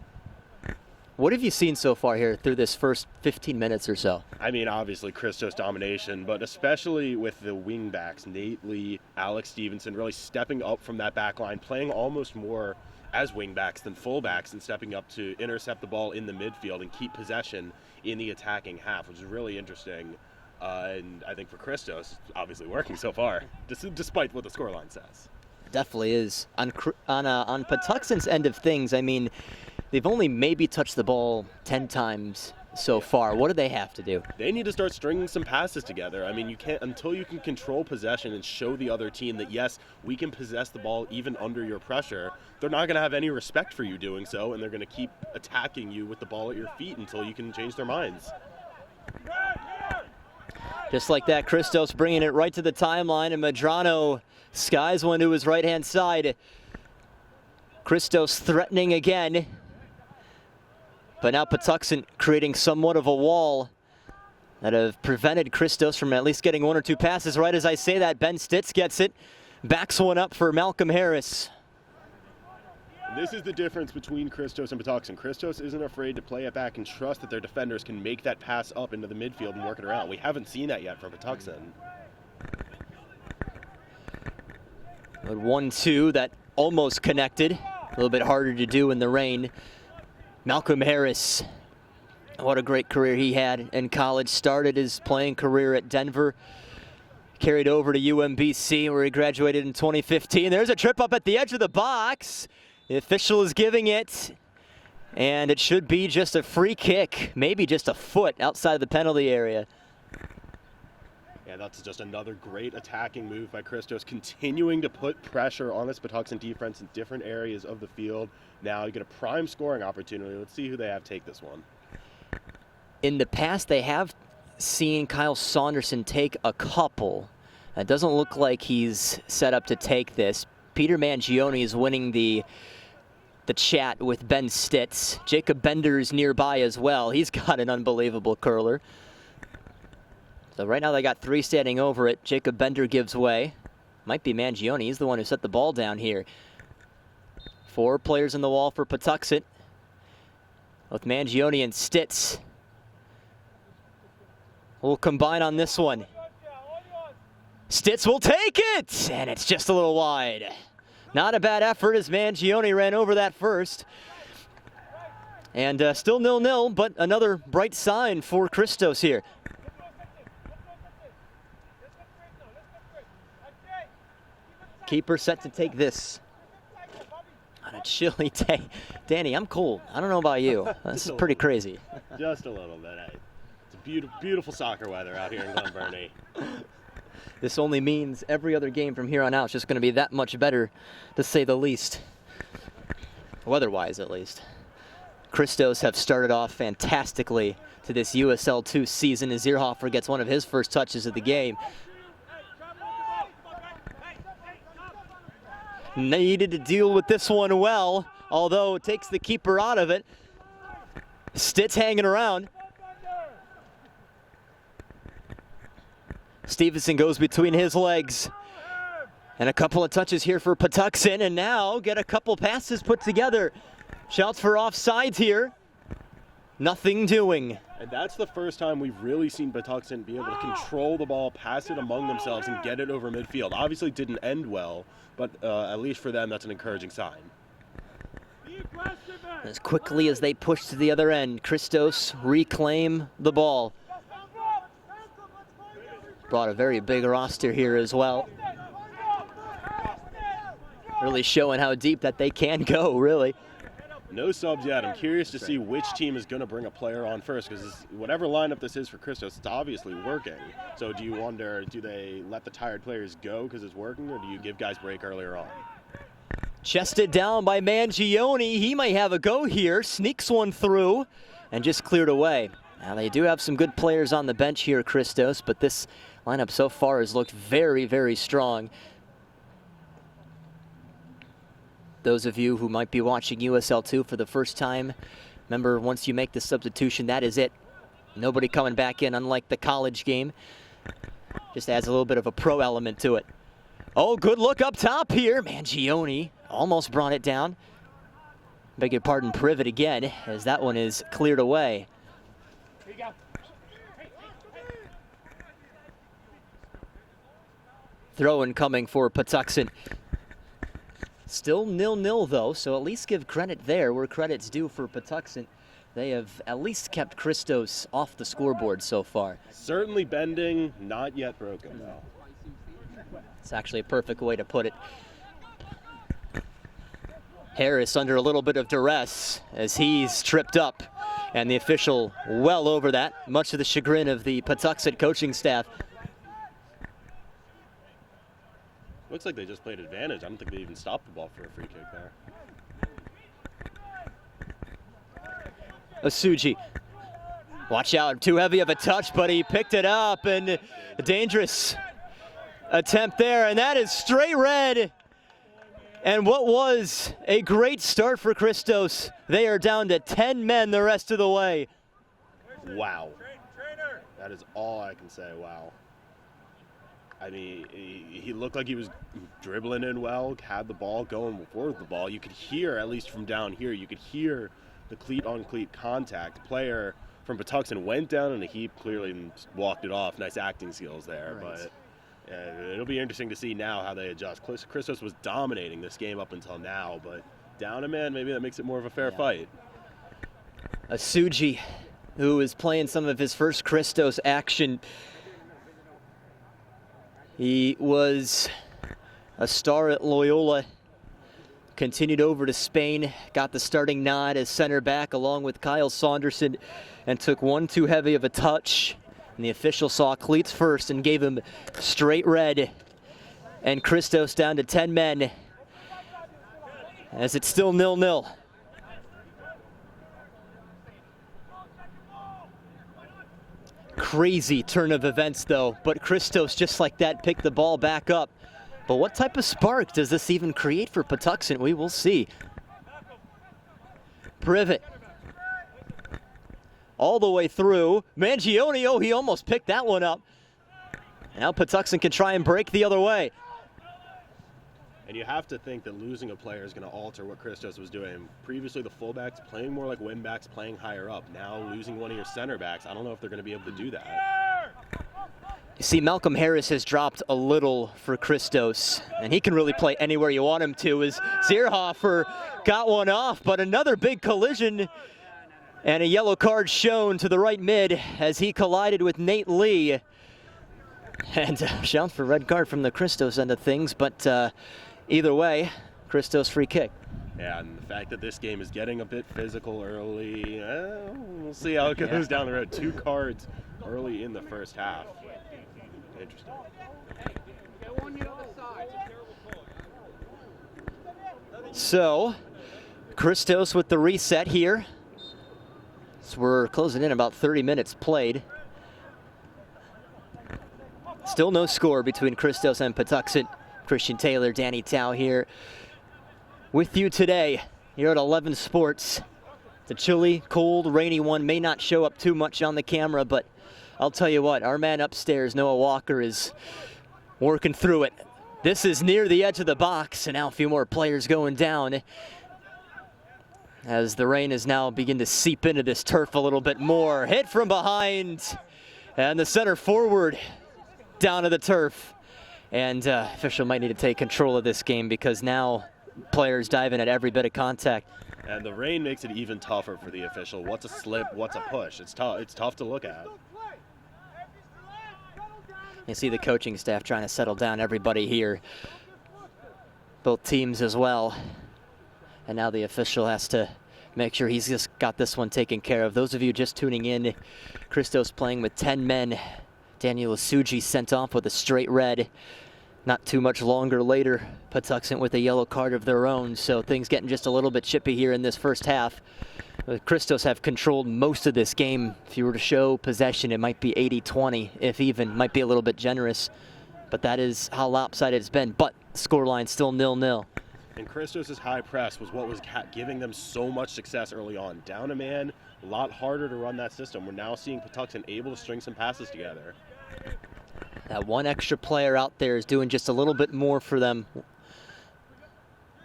What have you seen so far here through this first 15 minutes or so? I mean, obviously Christos domination, but especially with the wing backs, Nate Lee, Alex Stevenson, really stepping up from that back line, playing almost more as wing backs than full backs and stepping up to intercept the ball in the midfield and keep possession in the attacking half, which is really interesting. And I think for Christos, obviously working so far, despite what the scoreline says. Definitely is. On Patuxent's end of things, I mean, they've only maybe touched the ball 10 times so far. What do they have to do? They need to start stringing some passes together. I mean, you can't until you can control possession and show the other team that, yes, we can possess the ball even under your pressure. They're not going to have any respect for you doing so, and they're going to keep attacking you with the ball at your feet until you can change their minds. Just like that, Christos bringing it right to the timeline, and Medrano skies one to his right-hand side. Christos threatening again. But now Patuxent creating somewhat of a wall that have prevented Christos from at least getting one or two passes. Right as I say that, Ben Stitz gets it. Backs one up for Malcolm Harris. This is the difference between Christos and Patuxent. Christos isn't afraid to play it back and trust that their defenders can make that pass up into the midfield and work it around. We haven't seen that yet from Patuxent. But 1-2 that almost connected. A little bit harder to do in the rain. Malcolm Harris, what a great career he had in college. Started his playing career at Denver. Carried over to UMBC where he graduated in 2015. There's a trip up at the edge of the box. The official is giving it, and it should be just a free kick, maybe just a foot outside of the penalty area. Yeah, that's just another great attacking move by Christos, continuing to put pressure on this Patuxent defense in different areas of the field. Now you get a prime scoring opportunity. Let's see who they have take this one. In the past, they have seen Kyle Saunderson take a couple. It doesn't look like he's set up to take this. Peter Mangione is winning the chat with Ben Stitz. Jacob Bender is nearby as well. He's got an unbelievable curler. So right now they got three standing over it. Jacob Bender gives way. Might be Mangione. He's the one who set the ball down here. Four players in the wall for Patuxent, with Mangione and Stitz. We'll combine on this one. Stitz will take it, and it's just a little wide. Not a bad effort as Mangione ran over that first. And still 0-0, but another bright sign for Christos here. Keeper set to take this. On a chilly day. Danny, I'm cold. I don't know about you. This is pretty crazy. Just a little bit. Hey. It's beautiful soccer weather out here in Glen Burnie. This only means every other game from here on out is just going to be that much better, to say the least. Weather-wise, at least. Christos have started off fantastically to this USL2 season as Zierhofer gets one of his first touches of the game. Needed to deal with this one well, although it takes the keeper out of it. Stitz hanging around. Stevenson goes between his legs. And a couple of touches here for Patuxent, and now get a couple passes put together. Shouts for offsides here. Nothing doing. And that's the first time we've really seen Patuxent be able to control the ball, pass it among themselves, and get it over midfield. Obviously, it didn't end well, but at least for them, that's an encouraging sign. As quickly as they push to the other end, Christos reclaim the ball. Brought a very big roster here as well. Really showing how deep that they can go, really. No subs yet. I'm curious to see which team is going to bring a player on first, because whatever lineup this is for Christos, it's obviously working. So do you wonder, do they let the tired players go because it's working, or do you give guys break earlier on? Chested down by Mangione. He might have a go here. Sneaks one through and just cleared away. Now they do have some good players on the bench here, Christos, but this lineup so far has looked very, very strong. Those of you who might be watching USL2 for the first time, remember, once you make the substitution, that is it. Nobody coming back in, unlike the college game. Just adds a little bit of a pro element to it. Oh, good look up top here. Mangione almost brought it down. Beg your pardon, Privet again, as that one is cleared away. Throw-in coming for Patuxent. Still 0-0 though, so at least give credit there where credit's due for Patuxent. They have at least kept Christos off the scoreboard so far. Certainly bending, not yet broken though. It's actually a perfect way to put it. Harris under a little bit of duress as he's tripped up, and the official well over that, much to the chagrin of the Patuxent coaching staff. Looks like they just played advantage. I don't think they even stopped the ball for a free kick there. Asuji. Watch out, too heavy of a touch, but he picked it up, and a dangerous attempt there, and that is straight red. And what was a great start for Christos. They are down to 10 men the rest of the way. Wow. That is all I can say, wow. I mean, he looked like he was dribbling in well, had the ball going forward with the ball. You could hear, at least from down here, you could hear the cleat-on-cleat contact. The player from Patuxent went down in a heap, clearly, and walked it off. Nice acting skills there. Right. But it'll be interesting to see now how they adjust. Christos was dominating this game up until now, but down a man, maybe that makes it more of a fair fight. Asuji, who is playing some of his first Christos action. He was a star at Loyola, continued over to Spain, got the starting nod as center back along with Kyle Saunderson, and took one too heavy of a touch. And the official saw cleats first and gave him straight red. And Christos down to 10 men as it's still 0-0. Crazy turn of events though, but Christos just like that picked the ball back up. But what type of spark does this even create for Patuxent? We will see. Privet. All the way through. Mangione, oh, he almost picked that one up. Now Patuxent can try and break the other way. And you have to think that losing a player is going to alter what Christos was doing. Previously, the fullbacks playing more like wing backs, playing higher up. Now losing one of your center backs, I don't know if they're going to be able to do that. You see, Malcolm Harris has dropped a little for Christos, and he can really play anywhere you want him to, as Zierhofer got one off, but another big collision, and a yellow card shown to the right mid as he collided with Nate Lee. And shout for red card from the Christos end of things, but either way, Christos free kick. Yeah, and the fact that this game is getting a bit physical early, we'll see how it goes down the road. 2 cards early in the first half. Interesting. So, Christos with the reset here. So we're closing in about 30 minutes played. Still no score between Christos and Patuxent. Christian Taylor, Danny Tao here with you today here at 11 Sports. The chilly, cold, rainy one may not show up too much on the camera, but I'll tell you what, our man upstairs, Noah Walker, is working through it. This is near the edge of the box, and now a few more players going down as the rain is now beginning to seep into this turf a little bit more. Hit from behind, and the center forward down to the turf. And official might need to take control of this game because now players diving at every bit of contact. And the rain makes it even tougher for the official. What's a slip? What's a push? It's tough. It's tough to look at. You see the coaching staff trying to settle down everybody here. Both teams as well. And now the official has to make sure he's just got this one taken care of. Those of you just tuning in, Christos playing with 10 men. Daniel Asuji sent off with a straight red. Not too much longer later, Patuxent with a yellow card of their own, so things getting just a little bit chippy here in this first half. Christos have controlled most of this game. If you were to show possession, it might be 80-20, if even, might be a little bit generous. But that is how lopsided it's been, but scoreline still 0-0. And Christos' high press was what was giving them so much success early on. Down a man, a lot harder to run that system. We're now seeing Patuxent able to string some passes together. That one extra player out there is doing just a little bit more for them.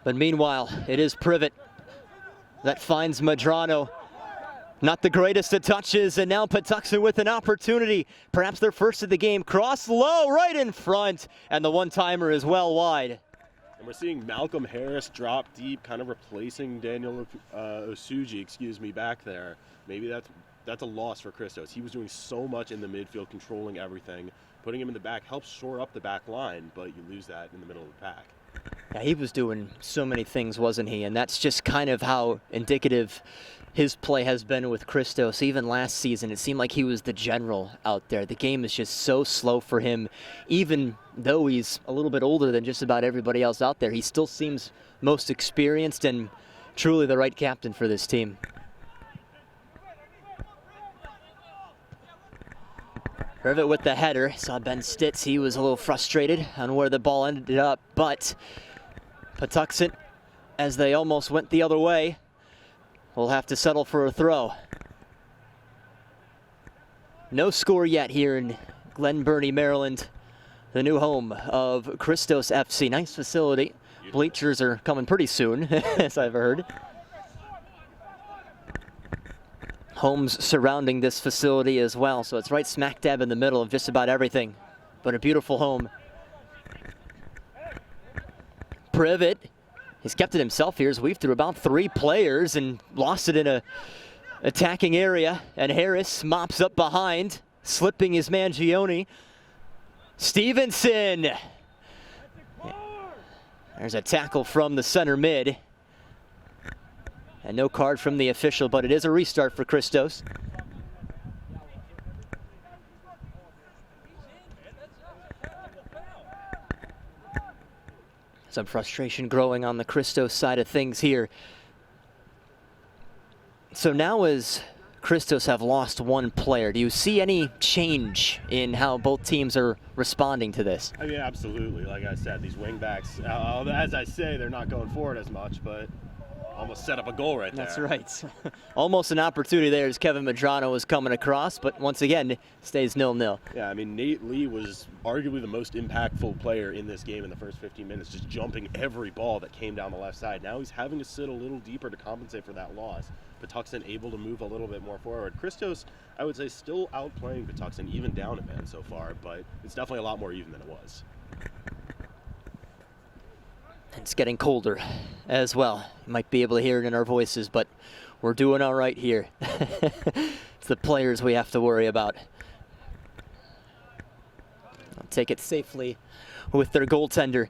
But meanwhile, it is Privet that finds Medrano. Not the greatest of touches, and now Patuxent with an opportunity. Perhaps their first of the game. Cross low, right in front, and the one-timer is well wide. And we're seeing Malcolm Harris drop deep, kind of replacing Daniel Asuji, back there. Maybe that's a loss for Christos. He was doing so much in the midfield, controlling everything. Putting him in the back helps shore up the back line, but you lose that in the middle of the pack. Yeah, he was doing so many things, wasn't he? And that's just kind of how indicative his play has been with Christos. Even last season, it seemed like he was the general out there. The game is just so slow for him. Even though he's a little bit older than just about everybody else out there, he still seems most experienced and truly the right captain for this team. Privet with the header. Saw Ben Stitz, he was a little frustrated on where the ball ended up, but Patuxent, as they almost went the other way, will have to settle for a throw. No score yet here in Glen Burnie, Maryland, the new home of Christos FC. Nice facility. Bleachers are coming pretty soon, as I've heard. Homes surrounding this facility as well, so it's right smack dab in the middle of just about everything. But a beautiful home. Privet, he's kept it himself here. He's weaved through about 3 players and lost it in a attacking area. And Harris mops up behind, slipping his man Gioni. Stevenson. There's a tackle from the center mid. And no card from the official, but it is a restart for Christos. Some frustration growing on the Christos side of things here. So now as Christos have lost 1 player, do you see any change in how both teams are responding to this? I mean, absolutely. Like I said, these wingbacks, as I say, they're not going forward as much, but almost set up a goal right there. That's right. Almost an opportunity there as Kevin Medrano was coming across, but once again, stays 0-0. Yeah, I mean, Nate Lee was arguably the most impactful player in this game in the first 15 minutes, just jumping every ball that came down the left side. Now he's having to sit a little deeper to compensate for that loss. Patuxent able to move a little bit more forward. Christos, I would say, still outplaying Patuxent, even down a man so far, but it's definitely a lot more even than it was. It's getting colder as well. You might be able to hear it in our voices, but we're doing all right here. It's the players we have to worry about. I'll take it safely with their goaltender.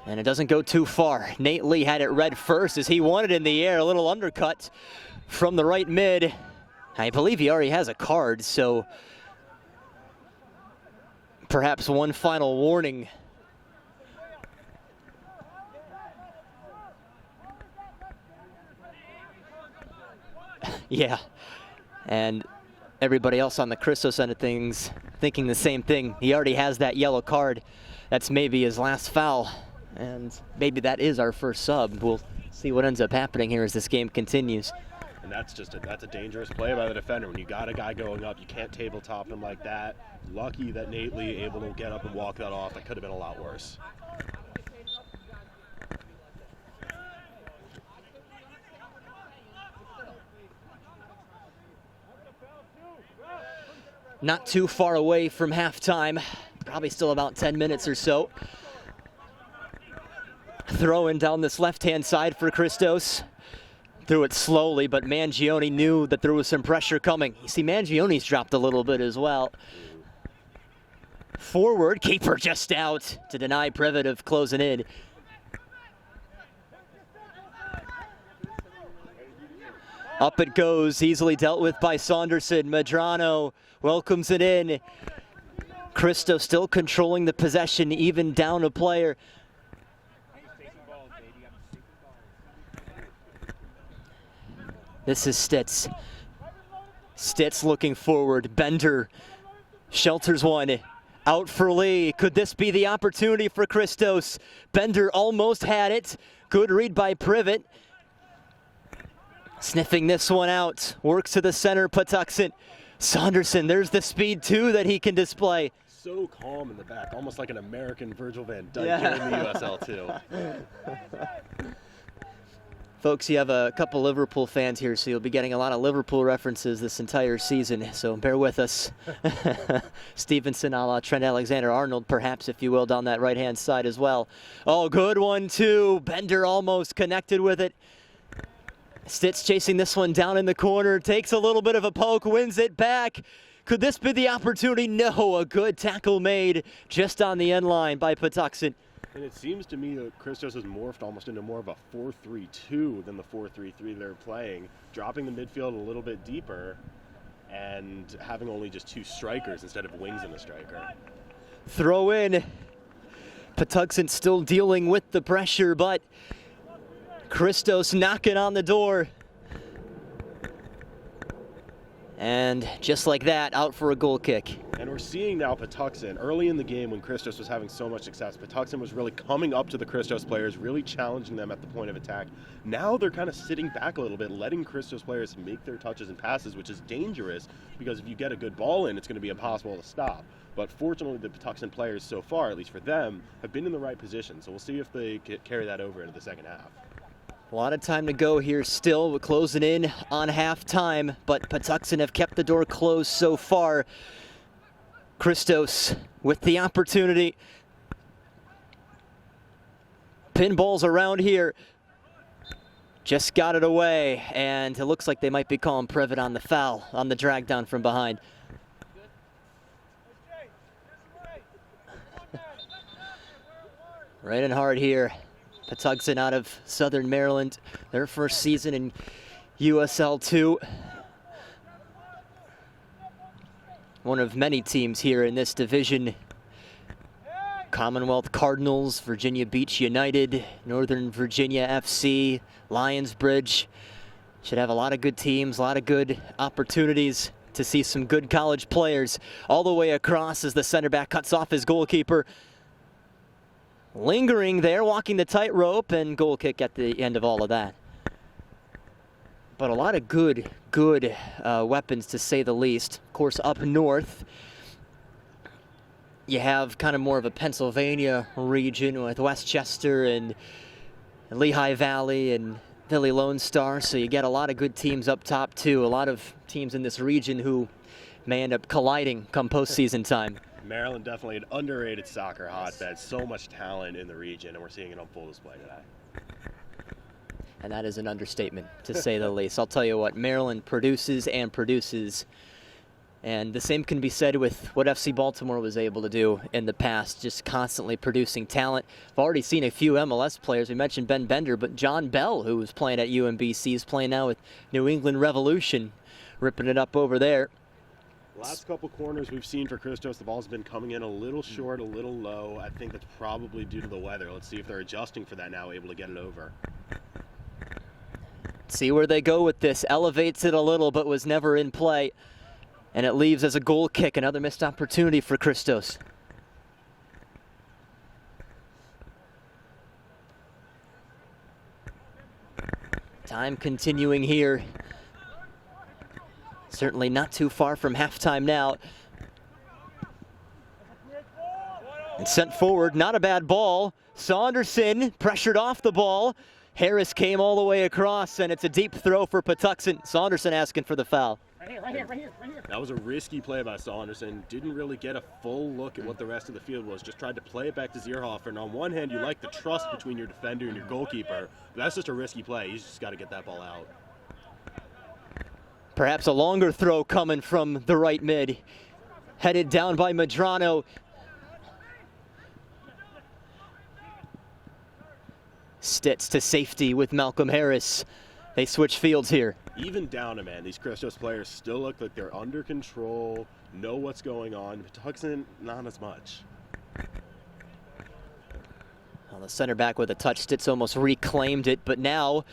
And it doesn't go too far. Nate Lee had it read first as he won it in the air. A little undercut from the right mid. I believe he already has a card, so perhaps one final warning. Yeah, and everybody else on the Christos end of things thinking the same thing. He already has that yellow card. That's maybe his last foul, and maybe that is our first sub. We'll see what ends up happening here as this game continues. And that's a dangerous play by the defender. When you got a guy going up, you can't tabletop him like that. Lucky that Nate Lee able to get up and walk that off. That could have been a lot worse. Not too far away from halftime, probably still about 10 minutes or so. Throwing down this left-hand side for Christos. Threw it slowly, but Mangione knew that there was some pressure coming. You see, Mangione's dropped a little bit as well. Forward, keeper just out to deny Privet of closing in. Up it goes, easily dealt with by Saunderson. Medrano welcomes it in. Christos still controlling the possession, even down a player. This is Stitz. Stitz looking forward. Bender shelters one. Out for Lee. Could this be the opportunity for Christos? Bender almost had it. Good read by Privet. Sniffing this one out. Works to the center, Patuxent. Saunderson, there's the speed too that he can display. So calm in the back, almost like an American Virgil van Dijk here in the USL2. Folks, you have a couple Liverpool fans here, so you'll be getting a lot of Liverpool references this entire season, so bear with us. Stevenson a la Trent Alexander-Arnold, perhaps, if you will, down that right-hand side as well. Oh, good one, too. Bender almost connected with it. Stitz chasing this one down in the corner, takes a little bit of a poke, wins it back. Could this be the opportunity? No, a good tackle made just on the end line by Patuxent. And it seems to me that Christos has morphed almost into more of a 4-3-2 than the 4-3-3 they're playing, dropping the midfield a little bit deeper and having only just two strikers instead of wings and a striker. Throw in. Patuxent still dealing with the pressure, but Christos knocking on the door. And just like that, out for a goal kick. And we're seeing now Patuxent, early in the game when Christos was having so much success, Patuxent was really coming up to the Christos players, really challenging them at the point of attack. Now they're kind of sitting back a little bit, letting Christos players make their touches and passes, which is dangerous because if you get a good ball in, it's going to be impossible to stop. But fortunately, the Patuxent players so far, at least for them, have been in the right position. So we'll see if they carry that over into the second half. A lot of time to go here still. We're closing in on halftime, but Patuxent have kept the door closed so far. Christos with the opportunity. Pinballs around here. Just got it away, and it looks like they might be calling Privet on the foul, on the drag down from behind. Right and hard here. Patuxent out of Southern Maryland, their first season in USL2. One of many teams here in this division. Commonwealth Cardinals, Virginia Beach United, Northern Virginia FC, Lionsbridge. Should have a lot of good teams, a lot of good opportunities to see some good college players. All the way across as the center back cuts off his goalkeeper. Lingering there, walking the tightrope, and goal kick at the end of all of that. But a lot of good weapons, to say the least. Of course, up north, you have kind of more of a Pennsylvania region with Westchester and Lehigh Valley and Philly Lone Star, so you get a lot of good teams up top, too. A lot of teams in this region who may end up colliding come postseason time. Maryland definitely an underrated soccer hotbed. So much talent in the region, and we're seeing it on full display today. And that is an understatement, to say the least. I'll tell you what, Maryland produces and produces. And the same can be said with what FC Baltimore was able to do in the past, just constantly producing talent. I've already seen a few MLS players. We mentioned Ben Bender, but John Bell, who was playing at UMBC, is playing now with New England Revolution, ripping it up over there. Last couple corners we've seen for Christos, the ball's been coming in a little short, a little low. I think that's probably due to the weather. Let's see if they're adjusting for that now, able to get it over. See where they go with this. Elevates it a little, but was never in play. And it leaves as a goal kick, another missed opportunity for Christos. Time continuing here. Certainly not too far from halftime now. And sent forward, not a bad ball. Saunderson pressured off the ball. Harris came all the way across, and it's a deep throw for Patuxent. Saunderson asking for the foul. Right here. That was a risky play by Saunderson. Didn't really get a full look at what the rest of the field was. Just tried to play it back to Zierhofer. And on one hand, you like the trust between your defender and your goalkeeper. But that's just a risky play. He's just got to get that ball out. Perhaps a longer throw coming from the right mid. Headed down by Medrano. Stitz to safety with Malcolm Harris. They switch fields here. Even down a man, these Christos players still look like they're under control, know what's going on. Patuxent, not as much. Well, the center back with a touch. Stitz almost reclaimed it, but now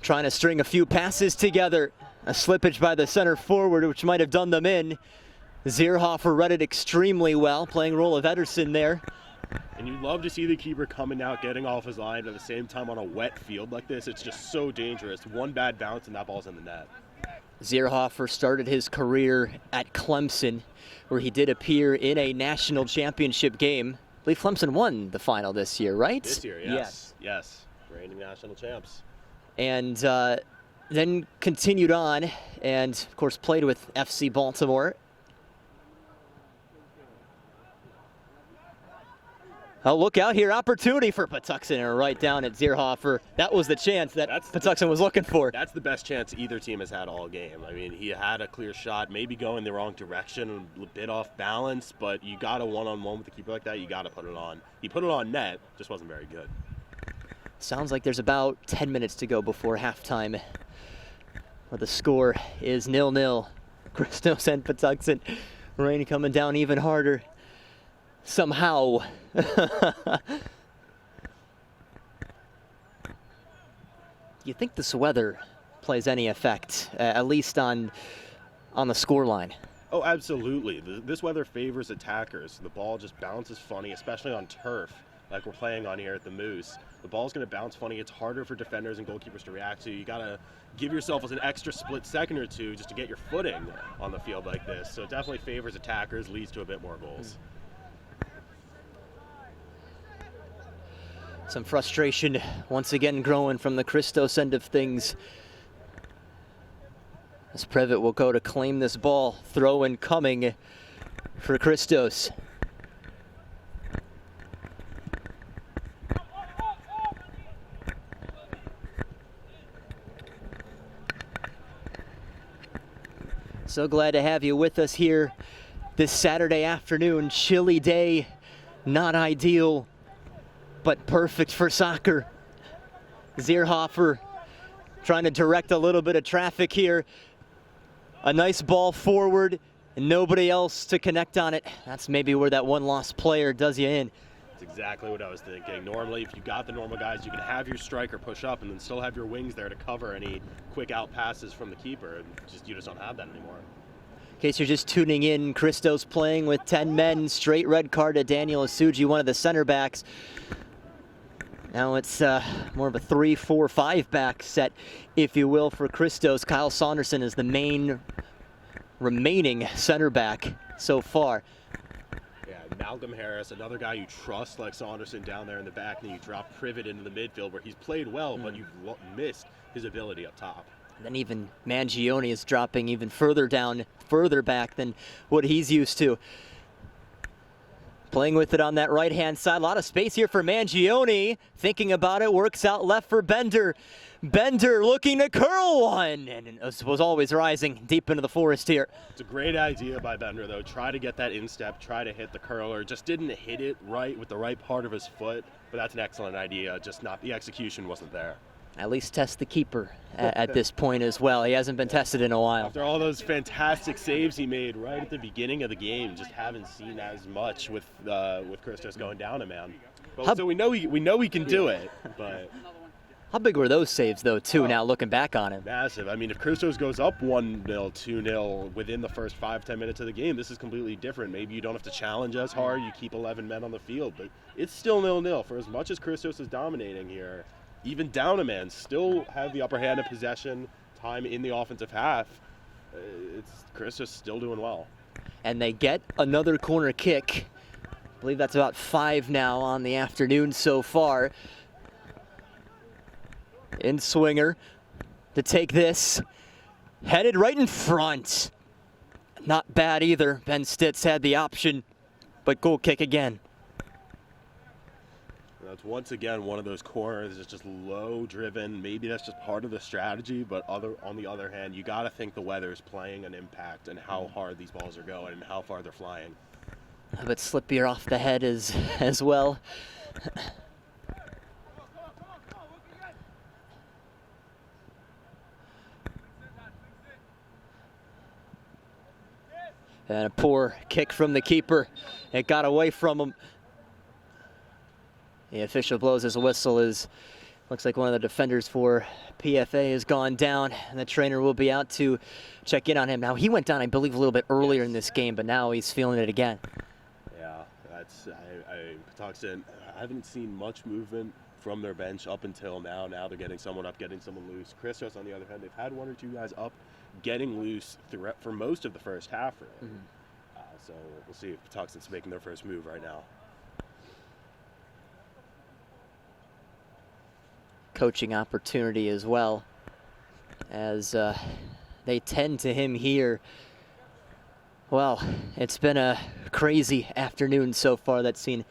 trying to string a few passes together. A slippage by the center forward, which might have done them in. Zierhofer read it extremely well, playing role of Ederson there. And you love to see the keeper coming out, getting off his line, but at the same time on a wet field like this, it's just so dangerous. One bad bounce and that ball's in the net. Zierhofer started his career at Clemson, where he did appear in a national championship game. I believe Clemson won the final this year, right? This year, yes. Yes. Reigning national champs. And then continued on and, of course, played with FC Baltimore. Oh, look out here. Opportunity for Patuxent, and right down at Zierhofer. That was the chance that Patuxent was looking for. That's the best chance either team has had all game. I mean, he had a clear shot, maybe going the wrong direction, a bit off balance, but you got a one-on-one with the keeper like that, you got to put it on. He put it on net, just wasn't very good. Sounds like there's about 10 minutes to go before halftime, where the score is 0-0. Christos and Patuxent. Rain coming down even harder. Somehow. You think this weather plays any effect, at least on the scoreline? Oh, absolutely. This weather favors attackers. The ball just bounces funny, especially on turf, like we're playing on here at the Moose. The ball's going to bounce funny. It's harder for defenders and goalkeepers to react to. You got to give yourself an extra split second or two just to get your footing on the field like this. So it definitely favors attackers, leads to a bit more goals. Some frustration once again growing from the Christos end of things. As Previtt will go to claim this ball. Throw in coming for Christos. So glad to have you with us here this Saturday afternoon. Chilly day, not ideal, but perfect for soccer. Zierhofer trying to direct a little bit of traffic here. A nice ball forward and nobody else to connect on it. That's maybe where that one lost player does you in. That's exactly what I was thinking. Normally, if you got the normal guys, you can have your striker push up and then still have your wings there to cover any quick out passes from the keeper. And you just don't have that anymore. In case you're just tuning in, Christos playing with 10 men. Straight red card to Daniel Asuji, one of the center backs. Now it's more of a 3-4-5 back set, if you will, for Christos. Kyle Saunderson is the main remaining center back so far. Yeah, Malcolm Harris, another guy you trust like Saunderson down there in the back, and then you drop Privet into the midfield where he's played well, but you've missed his ability up top. And then even Mangione is dropping even further down, further back than what he's used to. Playing with it on that right-hand side. A lot of space here for Mangione. Thinking about it, works out left for Bender. Bender looking to curl one, and was always rising deep into the forest here. It's a great idea by Bender, though. Try to get that instep, try to hit the curler. Just didn't hit it right with the right part of his foot, but that's an excellent idea. Just not the execution wasn't there. At least test the keeper at this point as well. He hasn't been tested in a while. After all those fantastic saves he made right at the beginning of the game, just haven't seen as much with Christos going down a man. But, so we know he can do it, but. How big were those saves, though, too, now looking back on it? Massive. I mean, if Christos goes up 1-0, 2-0 within the first 5-10 minutes of the game, this is completely different. Maybe you don't have to challenge as hard. You keep 11 men on the field, but it's still 0-0. For as much as Christos is dominating here, even down a man still have the upper hand of possession, time in the offensive half. it's Christos still doing well. And they get another corner kick. I believe that's about 5 now on the afternoon so far. In swinger to take this. Headed right in front. Not bad either. Ben Stitz had the option, but goal kick again. That's once again one of those corners that's just low driven. Maybe that's just part of the strategy, but on the other hand, you got to think the weather is playing an impact and how hard these balls are going and how far they're flying. A bit slippier off the head as well. And a poor kick from the keeper. It got away from him. The official blows his whistle as looks like one of the defenders for PFA has gone down, and the trainer will be out to check in on him. Now, he went down, I believe, a little bit earlier in this game, but now he's feeling it again. Yeah, that's Patuxent. I haven't seen much movement from their bench up until now. Now they're getting someone up, getting someone loose. Christos, on the other hand, they've had 1 or 2 guys up, getting loose for most of the first half. Really. So we'll see if Patuxent's making their first move right now. Coaching opportunity as well, as they tend to him here. Well, it's been a crazy afternoon so far. That's seen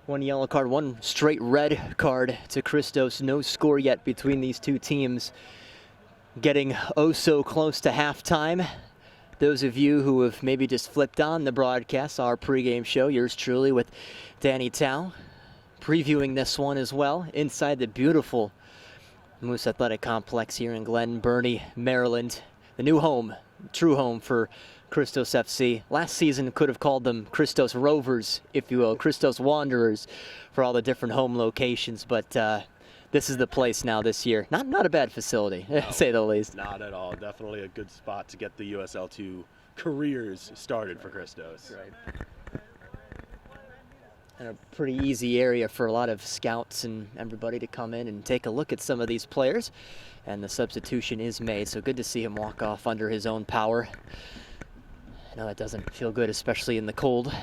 1 yellow card, 1 straight red card to Christos. No score yet between these two teams. Getting oh so close to halftime. Those of you who have maybe just flipped on the broadcast, our pregame show, yours truly with Danny Tao, previewing this one as well inside the beautiful Moose Athletic Complex here in Glen Burnie, Maryland. The new home, true home for Christos FC. Last season could have called them Christos Rovers, if you will, Christos Wanderers for all the different home locations, but this is the place now this year. Not a bad facility, No, to say the least. Not at all. Definitely a good spot to get the USL2 careers started for Christos. Right. And a pretty easy area for a lot of scouts and everybody to come in and take a look at some of these players. And the substitution is made, so good to see him walk off under his own power. I know that doesn't feel good, especially in the cold.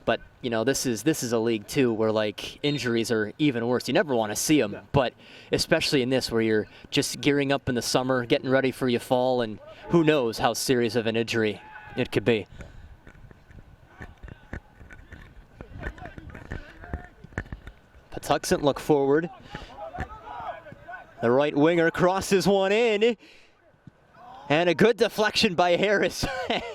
But, you know, this is a league, too, where, like, injuries are even worse. You never want to see them, no. But especially in this, where you're just gearing up in the summer, getting ready for your fall, and who knows how serious of an injury it could be. Patuxent look forward. The right winger crosses one in. And a good deflection by Harris.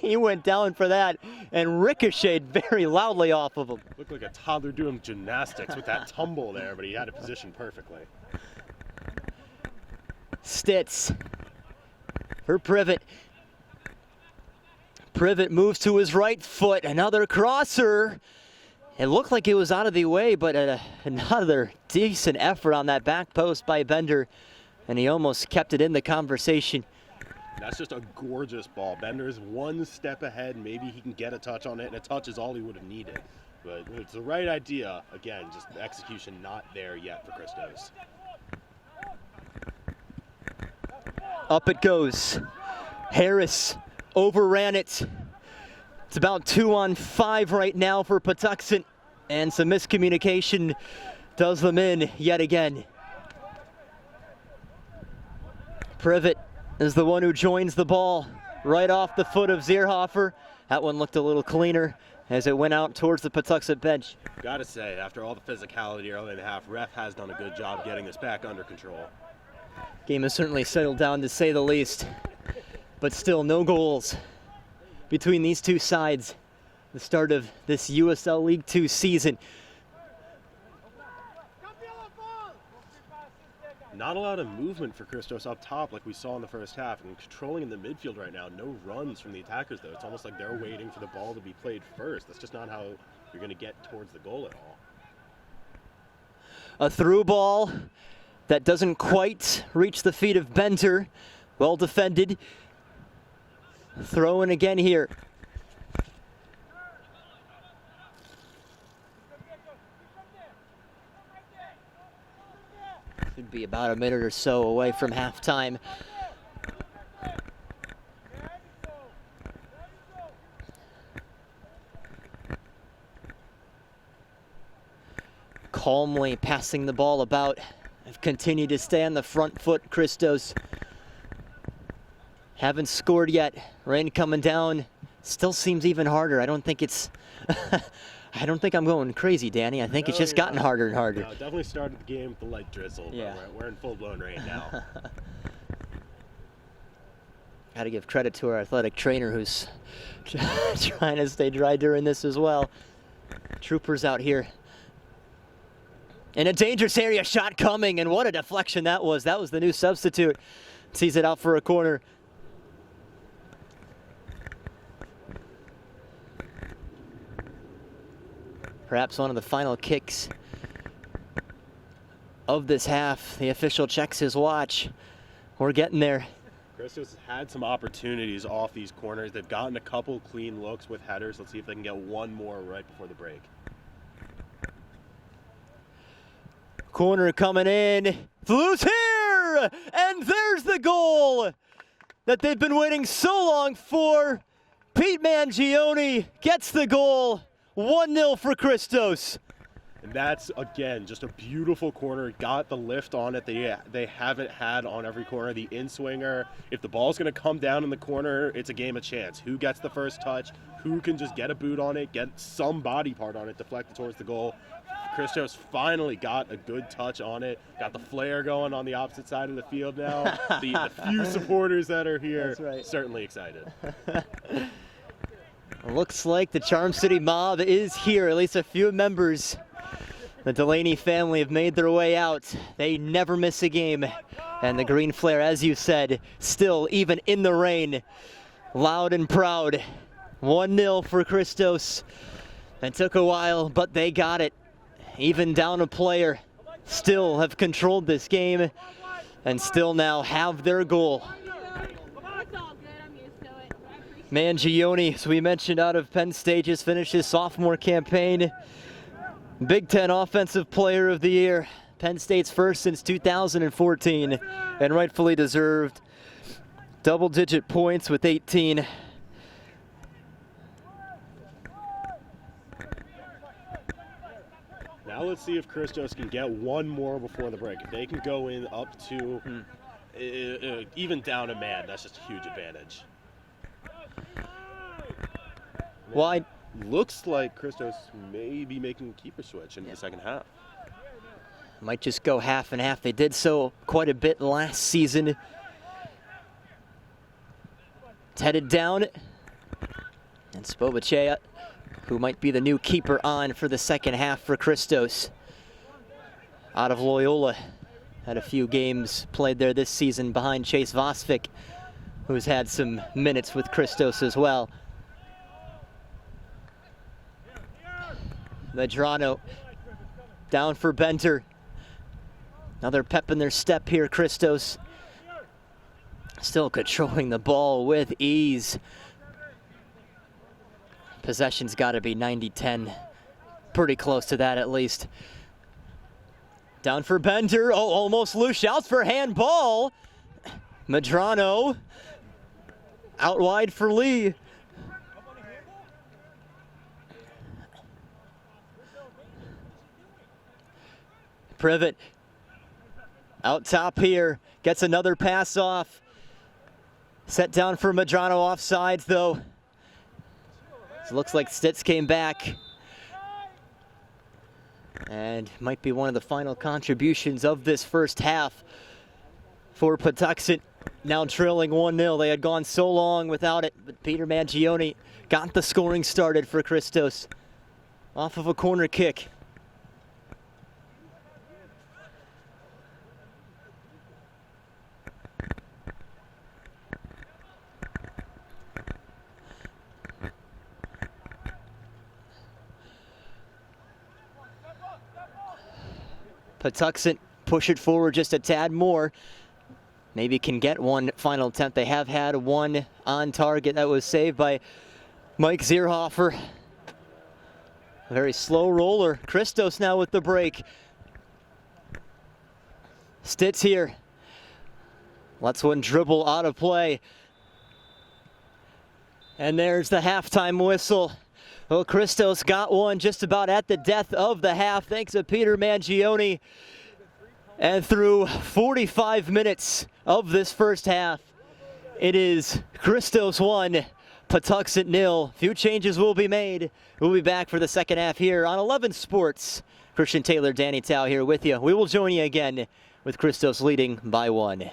He went down for that and ricocheted very loudly off of him. Looked like a toddler doing gymnastics with that tumble there, but he had it positioned perfectly. Stitz for Privet. Privet moves to his right foot. Another crosser. It looked like it was out of the way, but another decent effort on that back post by Bender. And he almost kept it in the conversation. That's just a gorgeous ball. Bender's 1 step ahead. Maybe he can get a touch on it, and a touch is all he would have needed. But it's the right idea. Again, just the execution not there yet for Christos. Up it goes. Harris overran it. It's about 2-on-5 right now for Patuxent, and some miscommunication does them in yet again. Privet is the one who joins the ball right off the foot of Zierhofer. That one looked a little cleaner as it went out towards the Patuxent bench. Gotta say, after all the physicality early in the half, ref has done a good job getting this back under control. Game has certainly settled down, to say the least, but still no goals between these two sides. The start of this USL League 2 season. Not a lot of movement for Christos up top like we saw in the first half, and controlling in the midfield right now. No runs from the attackers, though. It's almost like they're waiting for the ball to be played first. That's just not how you're going to get towards the goal at all. A through ball that doesn't quite reach the feet of Bender. Well defended. Throw in again here. Should be about a minute or so away from halftime. calmly passing the ball about. Have continued to stay on the front foot, Christos. Haven't scored yet. Rain coming down. Still seems even harder. I don't think it's... I don't think I'm going crazy, Danny. I think it's just gotten harder and harder. No, definitely started the game with the light drizzle, Yeah. but we're in full-blown rain now. Got to give credit to our athletic trainer who's trying to stay dry during this as well. Troopers out here. In a dangerous area, shot coming, and what a deflection that was. That was the new substitute. Sees it out for a corner. Perhaps one of the final kicks of this half. The official checks his watch. We're getting there. Christos has had some opportunities off these corners. They've gotten a couple clean looks with headers. Let's see if they can get one more right before the break. Corner coming in. Loose here! And there's the goal that they've been waiting so long for. Pete Mangione gets the goal. 1-0 for Christos. And that's, again, just a beautiful corner. Got the lift on it they haven't had on every corner. The in-swinger. If the ball's going to come down in the corner, it's a game of chance. Who gets the first touch? Who can just get a boot on it, get some body part on it, deflected towards the goal? Christos finally got a good touch on it. Got the flare going on the opposite side of the field now. The few supporters that are here, That's right. Certainly excited. Looks like the Charm City mob is here. At least a few members. The Delaney family have made their way out. They never miss a game. And the green flare, as you said, still even in the rain, loud and proud. 1-0 for Christos. It took a while, but they got it. Even down a player, still have controlled this game and still now have their goal. Mangione, as we mentioned, out of Penn State, just finished his sophomore campaign. Big Ten Offensive Player of the Year. Penn State's first since 2014, and rightfully deserved. Double-digit points with 18. Now let's see if Christos can get one more before the break. If they can go in up to even down a man, that's just a huge advantage. Why? Looks like Christos may be making a keeper switch into the second half. Might just go half and half. They did so quite a bit last season. It's headed down. And Spobacea, who might be the new keeper on for the second half for Christos. Out of Loyola. Had a few games played there this season behind Chase Vosvik, who's had some minutes with Christos as well. Medrano down for Benter. Another pep in their step here, Christos. Still controlling the ball with ease. Possession's got to be 90-10. Pretty close to that at least. Down for Bender. Oh, almost loose. Shouts for handball. Medrano. Out wide for Lee. Privet out top here, gets another pass off. Set down for Medrano, offsides though. So looks like Stitz came back. And might be one of the final contributions of this first half for Patuxent. Now trailing 1-0. They had gone so long without it, but Peter Mangione got the scoring started for Christos off of a corner kick. Patuxent push it forward just a tad more. Maybe can get one final attempt. They have had one on target that was saved by Mike Zierhofer. A very slow roller. Christos now with the break. Stitz here. Lets one dribble out of play. And there's the halftime whistle. Well, Christos got one just about at the death of the half, thanks to Peter Mangione. And through 45 minutes of this first half, it is Christos 1, Patuxent 0. Few changes will be made. We'll be back for the second half here on 11 Sports. Christian Taylor, Danny Tao here with you. We will join you again with Christos leading by 1.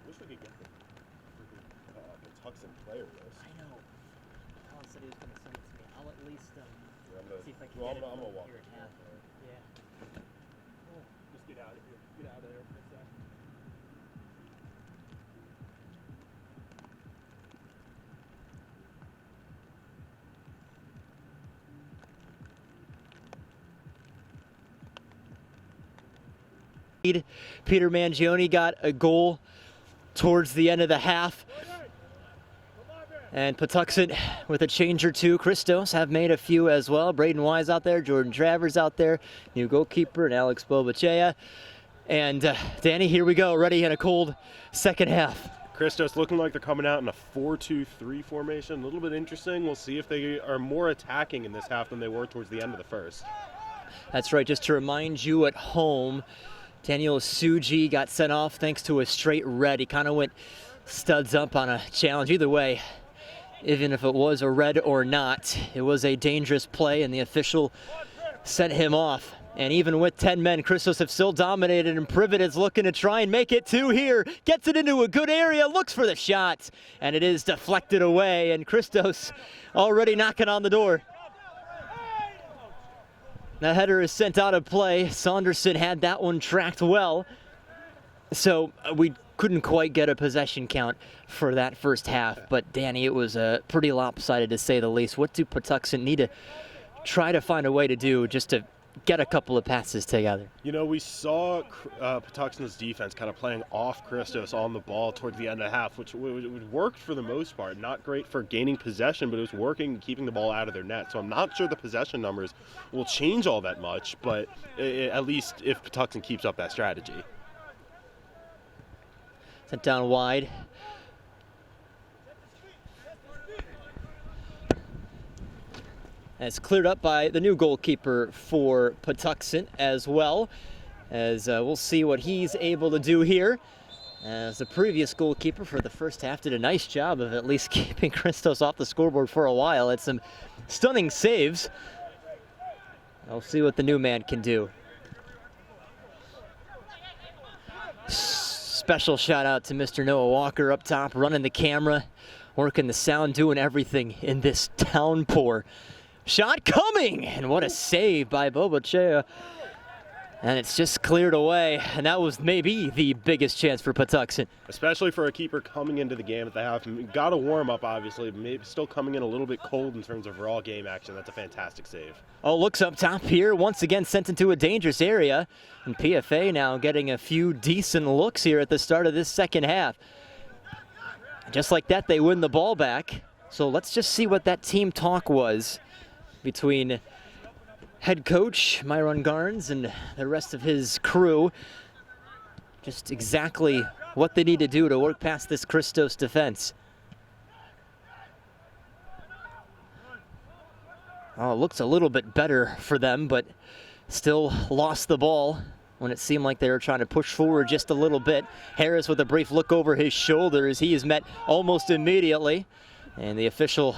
Wish we could get the Patuxent player list. I know. Alan said he was going to send it to me. I'll at least see if I can Well, get it I'm gonna walk here at half. Yeah. Just get out of here. Get out of there for a sec. Peter Mangione got a goal towards the end of the half. And Patuxent with a change or two. Christos have made a few as well. Braden Wise out there, Jordan Travers out there, new goalkeeper, and Alex Bobachea. And Danny, here we go, ready in a cold second half. Christos looking like they're coming out in a 4-2-3 formation. A little bit interesting. We'll see if they are more attacking in this half than they were towards the end of the first. That's right, just to remind you at home, Daniel Suji got sent off thanks to a straight red. He kind of went studs up on a challenge. Either way, even if it was a red or not, it was a dangerous play, and the official sent him off. And even with 10 men, Christos have still dominated, and Privet is looking to try and make it 2 here. Gets it into a good area, looks for the shot, and it is deflected away, and Christos already knocking on the door. The header is sent out of play. Saunderson had that one tracked well. So we couldn't quite get a possession count for that first half. But Danny, it was pretty lopsided to say the least. What do Patuxent need to try to find a way to do just to get a couple of passes together? You know, we saw Patuxent's defense kind of playing off Christos on the ball towards the end of the half, which worked for the most part. Not great for gaining possession, but it was working, keeping the ball out of their net. So I'm not sure the possession numbers will change all that much, but at least if Patuxent keeps up that strategy. Sent down wide. And it's cleared up by the new goalkeeper for Patuxent as well, as we'll see what he's able to do here. As the previous goalkeeper for the first half did a nice job of at least keeping Christos off the scoreboard for a while. Had some stunning saves. I'll see what the new man can do. Special shout out to Mr. Noah Walker up top, running the camera, working the sound, doing everything in this downpour. Shot coming, and what a save by Bobachea. And it's just cleared away, and that was maybe the biggest chance for Patuxent. Especially for a keeper coming into the game at the half. Got to warm up, obviously, maybe still coming in a little bit cold in terms of raw game action. That's a fantastic save. Oh, looks up top here, once again sent into a dangerous area. And PFA now getting a few decent looks here at the start of this second half. Just like that, they win the ball back. So let's just see what that team talk was between head coach Myron Garnes and the rest of his crew. Just exactly what they need to do to work past this Christos defense. Oh, it looks a little bit better for them, but still lost the ball when it seemed like they were trying to push forward just a little bit. Harris with a brief look over his shoulder as he is met almost immediately. And the official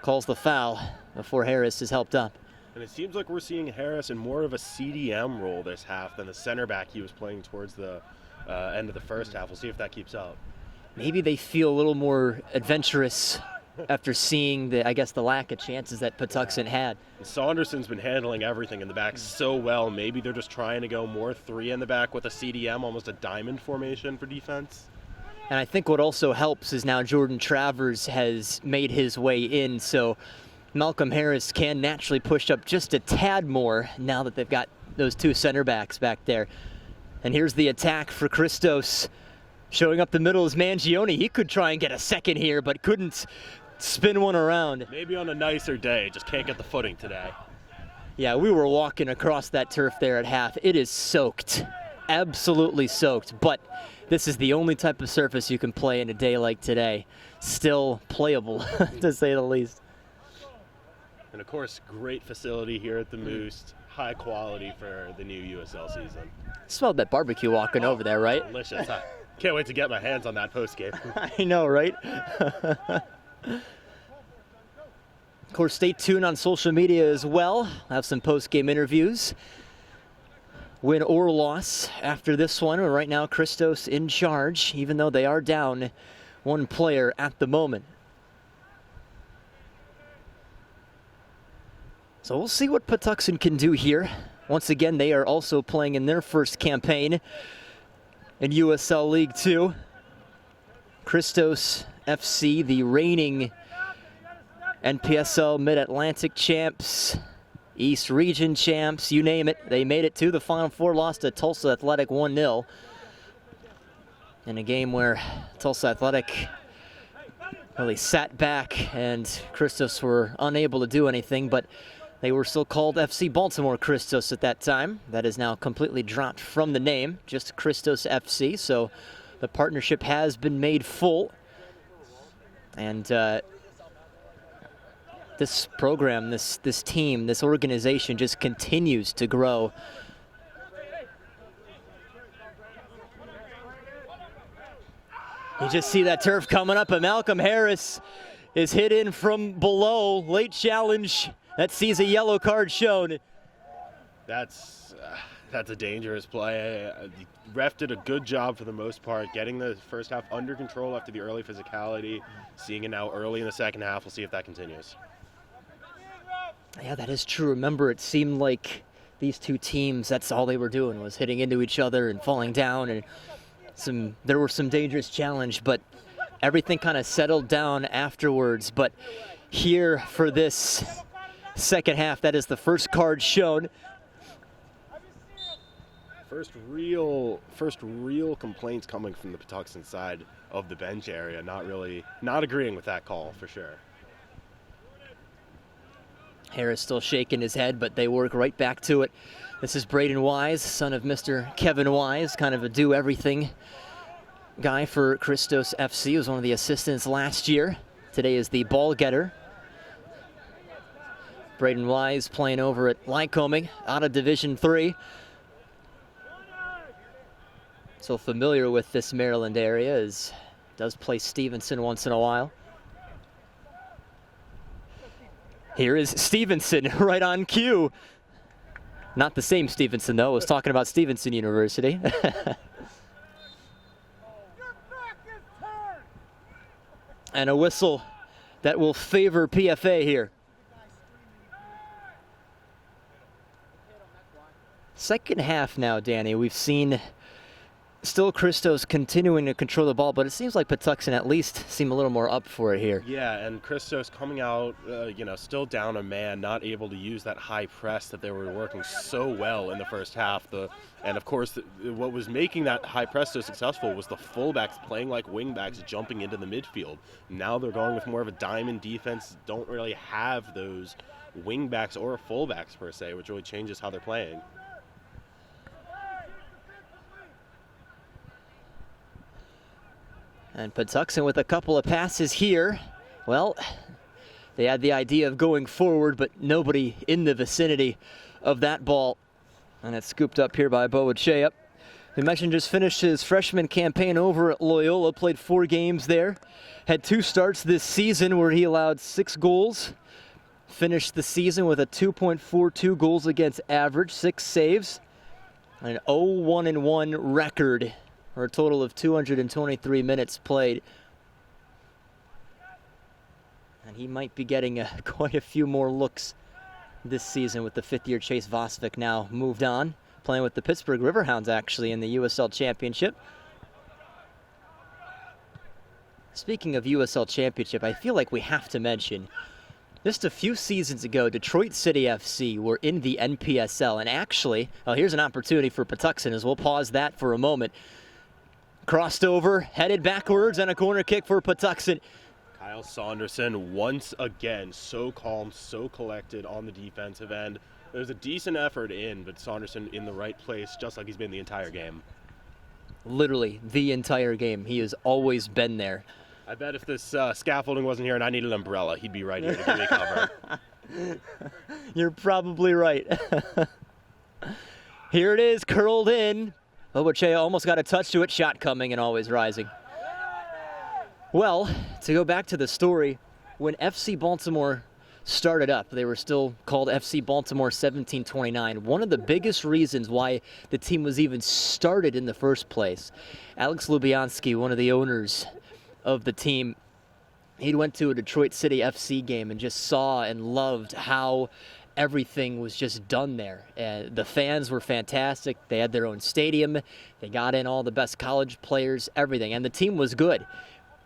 calls the foul before Harris is helped up. And it seems like we're seeing Harris in more of a CDM role this half than the center back he was playing towards the end of the first half. We'll see if that keeps up. Maybe they feel a little more adventurous after seeing the lack of chances that Patuxent had. And Saunderson's been handling everything in the back so well. Maybe they're just trying to go more 3 in the back with a CDM, almost a diamond formation for defense. And I think what also helps is now Jordan Travers has made his way in, so Malcolm Harris can naturally push up just a tad more now that they've got those two center backs back there. And here's the attack for Christos. Showing up the middle is Mangione. He could try and get a second here, but couldn't spin one around. Maybe on a nicer day, just can't get the footing today. Yeah, we were walking across that turf there at half. It is soaked, absolutely soaked, but this is the only type of surface you can play in a day like today. Still playable, to say the least. And of course, great facility here at the Moose. High quality for the new USL season. Smelled that barbecue walking over there, right? Delicious. I can't wait to get my hands on that post game. I know, right? Of course, stay tuned on social media as well. I'll have some post-game interviews. Win or loss after this one. Right now, Christos in charge, even though they are down one player at the moment. So we'll see what Patuxent can do here. Once again, they are also playing in their first campaign in USL League 2. Christos FC, the reigning NPSL Mid-Atlantic champs, East Region champs, you name it. They made it to the Final Four, lost to Tulsa Athletic 1-0. In a game where Tulsa Athletic really sat back and Christos were unable to do anything, but they were still called FC Baltimore Christos at that time. That is now completely dropped from the name, just Christos FC. So the partnership has been made full. And this program, this team, this organization just continues to grow. You just see that turf coming up, and Malcolm Harris is hit in from below. Late challenge. That sees a yellow card shown. That's a dangerous play. The ref did a good job for the most part, getting the first half under control after the early physicality. Seeing it now early in the second half. We'll see if that continues. Yeah, that is true. Remember, it seemed like these two teams, that's all they were doing was hitting into each other and falling down. And there were some dangerous challenge, but everything kind of settled down afterwards. But here for this second half, that is the first card shown. First real complaints coming from the Patuxent side of the bench area. Not agreeing with that call for sure. Harris still shaking his head, but they work right back to it. This is Braden Wise, son of Mr. Kevin Wise, kind of a do-everything guy for Christos FC. He was one of the assistants last year. Today is the ball getter. Braden Wise playing over at Lycoming, out of Division 3. So familiar with this Maryland area, as does play Stevenson once in a while. Here is Stevenson right on cue. Not the same Stevenson, though. I was talking about Stevenson University. And a whistle that will favor PFA here. Second half now, Danny. We've seen still Christos continuing to control the ball, but it seems like Patuxent at least seem a little more up for it here. Yeah, and Christos coming out, still down a man, not able to use that high press that they were working so well in the first half. And of course, what was making that high press so successful was the fullbacks playing like wingbacks, jumping into the midfield. Now they're going with more of a diamond defense, don't really have those wingbacks or fullbacks per se, which really changes how they're playing. And Patuxent with a couple of passes here. Well, they had the idea of going forward, but nobody in the vicinity of that ball. And it's scooped up here by Boachea. We mentioned just finished his freshman campaign over at Loyola, played 4 games there. Had 2 starts this season where he allowed 6 goals. Finished the season with a 2.42 goals against average, 6 saves, and an 0-1-1 record, or a total of 223 minutes played. And he might be getting quite a few more looks this season with the 5th-year Chase Vosvik now moved on, playing with the Pittsburgh Riverhounds actually in the USL Championship. Speaking of USL Championship, I feel like we have to mention Just a few seasons ago, Detroit City FC were in the NPSL, and actually, here's an opportunity for Patuxent as we'll pause that for a moment. Crossed over, headed backwards, and a corner kick for Patuxent. Kyle Saunderson, once again, so calm, so collected on the defensive end. There's a decent effort in, but Saunderson in the right place, just like he's been the entire game. Literally, the entire game. He has always been there. I bet if this scaffolding wasn't here and I needed an umbrella, he'd be right here to give me cover. You're probably right. Here it is, curled in. Obochea almost got a touch to it. Shot coming and always rising. Well, to go back to the story, when FC Baltimore started up, they were still called FC Baltimore 1729. One of the biggest reasons why the team was even started in the first place, Alex Lubianski, one of the owners of the team, he went to a Detroit City FC game and just saw and loved how everything was just done there. The fans were fantastic. They had their own stadium. They got in all the best college players, everything. And the team was good.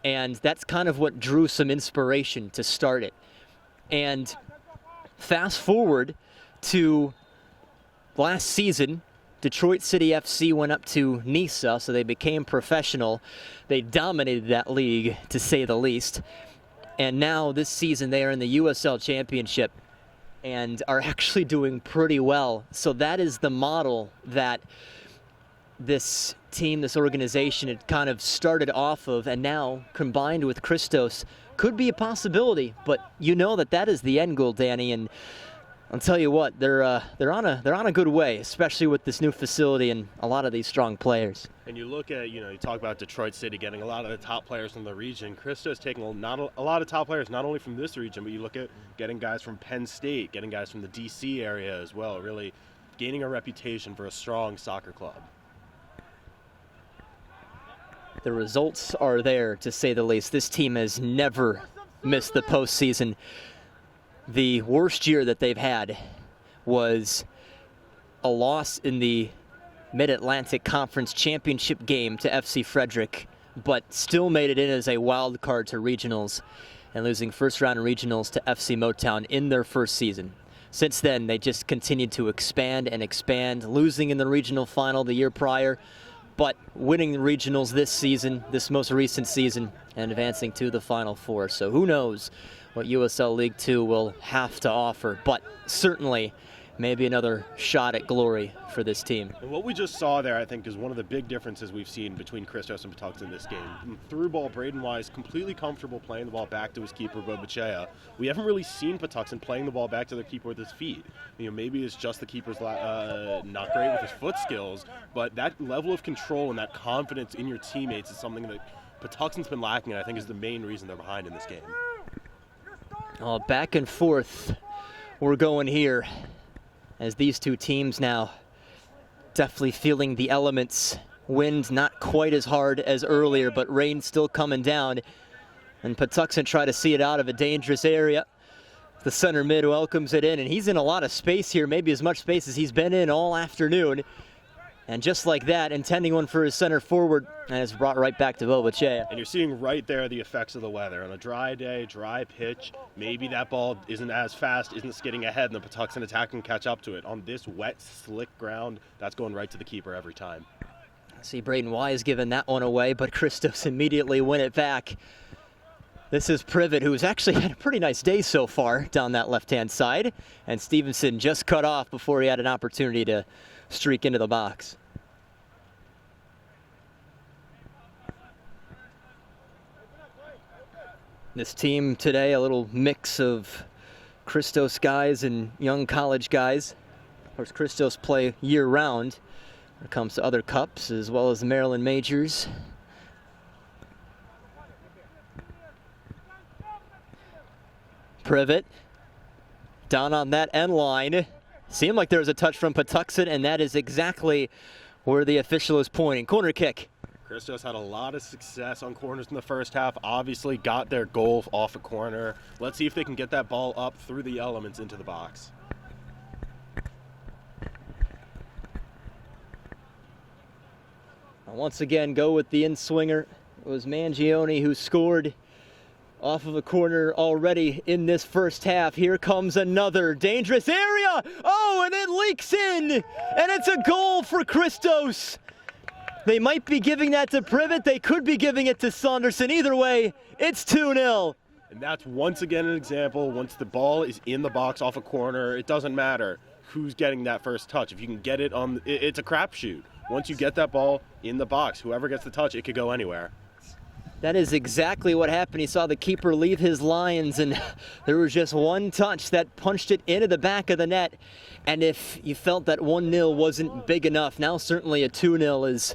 And that's kind of what drew some inspiration to start it. And fast forward to last season, Detroit City FC went up to NISA, so they became professional. They dominated that league, to say the least. And now this season they are in the USL Championship and are actually doing pretty well. So that is the model that this team, this organization, had kind of started off of, and now combined with Christos could be a possibility. But you know that is the end goal, Danny. And I'll tell you what, they're on a good way, especially with this new facility and a lot of these strong players. And you look at, you talk about Detroit City getting a lot of the top players from the region. Christos taking a lot of top players, not only from this region, but you look at getting guys from Penn State, getting guys from the D.C. area as well, really gaining a reputation for a strong soccer club. The results are there, to say the least. This team has never missed the postseason. The worst year that they've had was a loss in the Mid-Atlantic Conference Championship game to FC Frederick, but still made it in as a wild card to regionals and losing first round regionals to FC Motown in their first season. Since then, they just continued to expand and expand, losing in the regional final the year prior, but winning the regionals this season, this most recent season, and advancing to the Final Four. So who knows what USL League 2 will have to offer, but certainly maybe another shot at glory for this team. And what we just saw there, I think, is one of the big differences we've seen between Christos and Patuxent in this game. In through ball, Braden Wise completely comfortable playing the ball back to his keeper, Bobachea. We haven't really seen Patuxent playing the ball back to their keeper with his feet. Maybe it's just the keeper's not great with his foot skills, but that level of control and that confidence in your teammates is something that Patuxent's been lacking, and I think is the main reason they're behind in this game. Back and forth we're going here as these two teams now definitely feeling the elements. Wind not quite as hard as earlier, but rain still coming down. And Patuxent try to see it out of a dangerous area. The center mid welcomes it in, and he's in a lot of space here, maybe as much space as he's been in all afternoon. And just like that, intending one for his center forward, and it's brought right back to Bobachea. And you're seeing right there the effects of the weather. On a dry day, dry pitch, maybe that ball isn't as fast, isn't skidding ahead, and the Patuxent attack can catch up to it. On this wet, slick ground, that's going right to the keeper every time. See Braden Wise giving that one away, but Christos immediately win it back. This is Privet, who's actually had a pretty nice day so far down that left-hand side, and Stevenson just cut off before he had an opportunity to streak into the box. This team today, a little mix of Christos guys and young college guys. Of course, Christos play year-round when it comes to other cups, as well as the Maryland Majors. Privet down on that end line. Seemed like there was a touch from Patuxent, and that is exactly where the official is pointing. Corner kick. Christos had a lot of success on corners in the first half. Obviously got their goal off a corner. Let's see if they can get that ball up through the elements into the box. Once again, go with the in-swinger. It was Mangione who scored off of a corner already in this first half. Here comes another dangerous area. Oh, and it leaks in, and it's a goal for Christos. They might be giving that to Privet. They could be giving it to Saunderson. Either way, it's 2-0. And that's once again an example. Once the ball is in the box off a corner, it doesn't matter who's getting that first touch. If you can get it on, it's a crapshoot. Once you get that ball in the box, whoever gets the touch, it could go anywhere. That is exactly what happened. He saw the keeper leave his lines, and there was just one touch that punched it into the back of the net. And if you felt that 1-0 wasn't big enough, now certainly a 2-0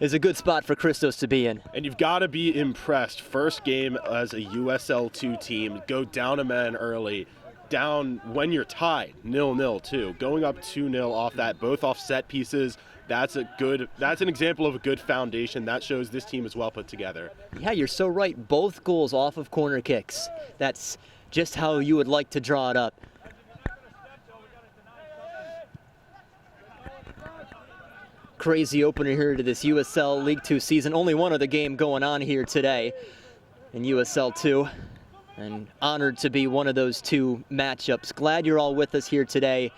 is a good spot for Christos to be in. And you've got to be impressed. First game as a USL2 team, go down a man early, down when you're tied, 0-0 too. Going up 2-0 off that, both off set pieces. That's an example of a good foundation. That shows this team is well put together. Yeah, you're so right. Both goals off of corner kicks. That's just how you would like to draw it up. Crazy opener here to this USL League 2 season. Only one other game going on here today in USL 2. And honored to be one of those two matchups. Glad you're all with us here today.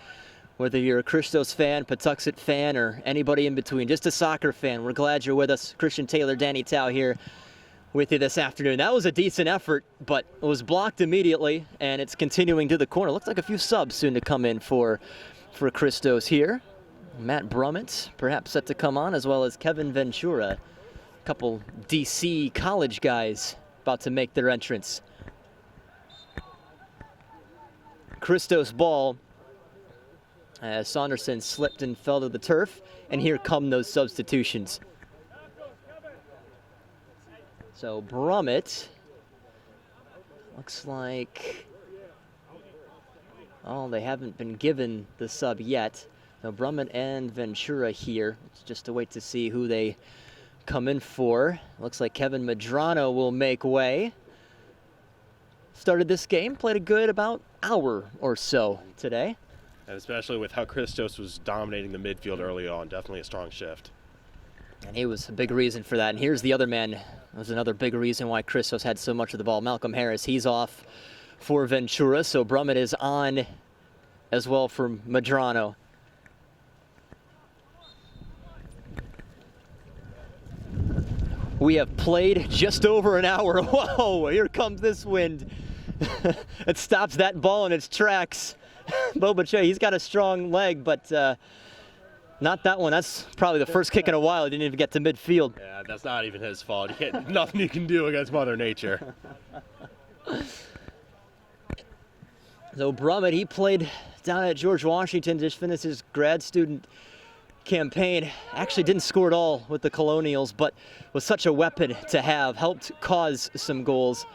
Whether you're a Christos fan, Patuxent fan, or anybody in between, just a soccer fan, we're glad you're with us. Christian Taylor, Danny Tao here with you this afternoon. That was a decent effort, but it was blocked immediately, and it's continuing to the corner. Looks like a few subs soon to come in for Christos here. Matt Brummett, perhaps set to come on, as well as Kevin Ventura. A couple DC college guys about to make their entrance. Christos ball. As Saunderson slipped and fell to the turf, and here come those substitutions. So Brummett, looks like, oh, they haven't been given the sub yet. No, Brummett and Ventura here. It's just to wait to see who they come in for. Looks like Kevin Medrano will make way. Started this game, played a good about hour or so today. And especially with how Christos was dominating the midfield early on, definitely a strong shift. And he was a big reason for that. And here's the other man. That was another big reason why Christos had so much of the ball. Malcolm Harris, he's off for Ventura, so Brummett is on as well for Medrano. We have played just over an hour. Whoa, here comes this wind. It stops that ball in its tracks. Bobache, he's got a strong leg, but not that one. That's probably the first kick in a while. He didn't even get to midfield. Yeah, that's not even his fault. Nothing you can do against Mother Nature. So Brummett, he played down at George Washington, just finished his grad student campaign. Actually didn't score at all with the Colonials, but was such a weapon to have. Helped cause some goals.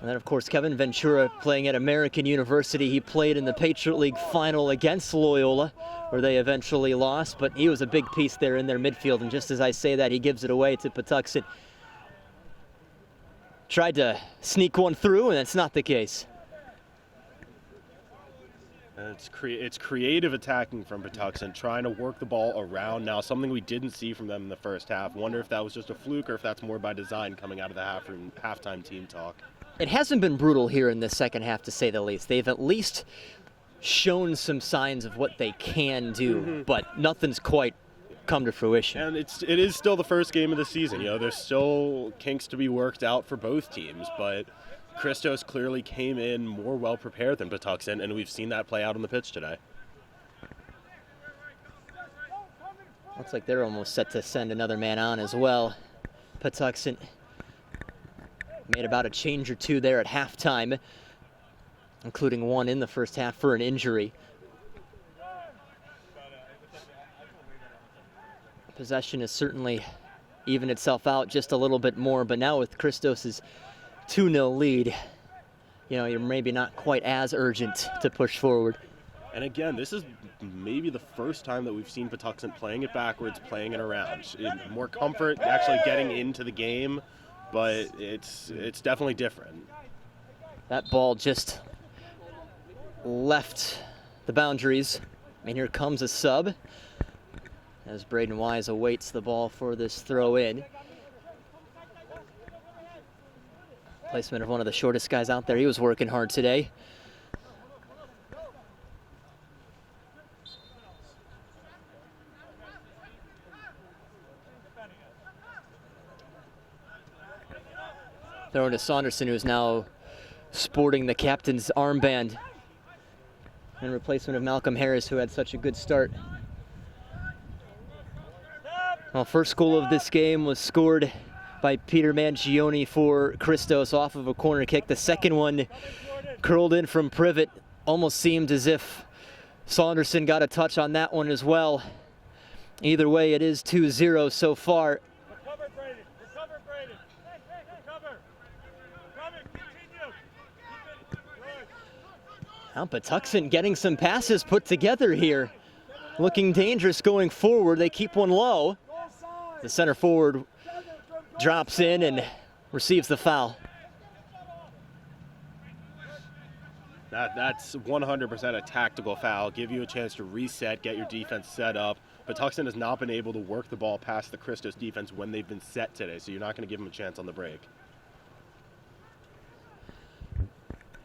And then, of course, Kevin Ventura playing at American University. He played in the Patriot League final against Loyola, where they eventually lost. But he was a big piece there in their midfield. And just as I say that, he gives it away to Patuxent. Tried to sneak one through, and that's not the case. And it's creative attacking from Patuxent, trying to work the ball around. Now, something we didn't see from them in the first half. Wonder if that was just a fluke or if that's more by design coming out of the halftime team talk. It hasn't been brutal here in the second half, to say the least. They've at least shown some signs of what they can do, but nothing's quite come to fruition. And it is still the first game of the season. You know, there's still kinks to be worked out for both teams, but Christos clearly came in more well prepared than Patuxent, and we've seen that play out on the pitch today. Looks like they're almost set to send another man on as well. Patuxent made about a change or two there at halftime, including one in the first half for an injury. Possession has certainly evened itself out just a little bit more, but now with Christos' 2-0 lead, you know, you're maybe not quite as urgent to push forward. And again, this is maybe the first time that we've seen Patuxent playing it backwards, playing it around. More comfort actually getting into the game, but it's definitely different. That ball just left the boundaries. And here comes a sub as Braden Wise awaits the ball for this throw in. Placement of one of the shortest guys out there. He was working hard today. Throwing to Saunderson, who's now sporting the captain's armband. In replacement of Malcolm Harris, who had such a good start. Well, first goal of this game was scored by Peter Mangione for Christos off of a corner kick. The second one curled in from Privet. Almost seemed as if Saunderson got a touch on that one as well. Either way, it is 2-0 so far. Recover, Braden. Recover, Braden. Recover. Continue. Keep it. Good. Now Patuxent getting some passes put together here. Looking dangerous going forward. They keep one low. The center forward drops in and receives the foul. That's 100% a tactical foul. Give you a chance to reset, get your defense set up. But Patuxent has not been able to work the ball past the Christos defense when they've been set today, so you're not going to give them a chance on the break.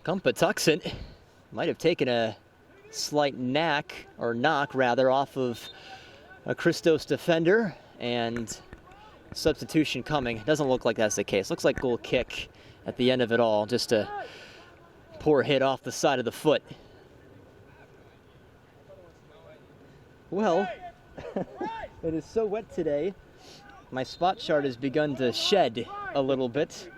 Patuxent might have taken a slight knock off of a Christos defender, and substitution coming. Doesn't look like that's the case. Looks like goal kick at the end of it all. Just a poor hit off the side of the foot. Well, it is so wet today. My spot chart has begun to shed a little bit.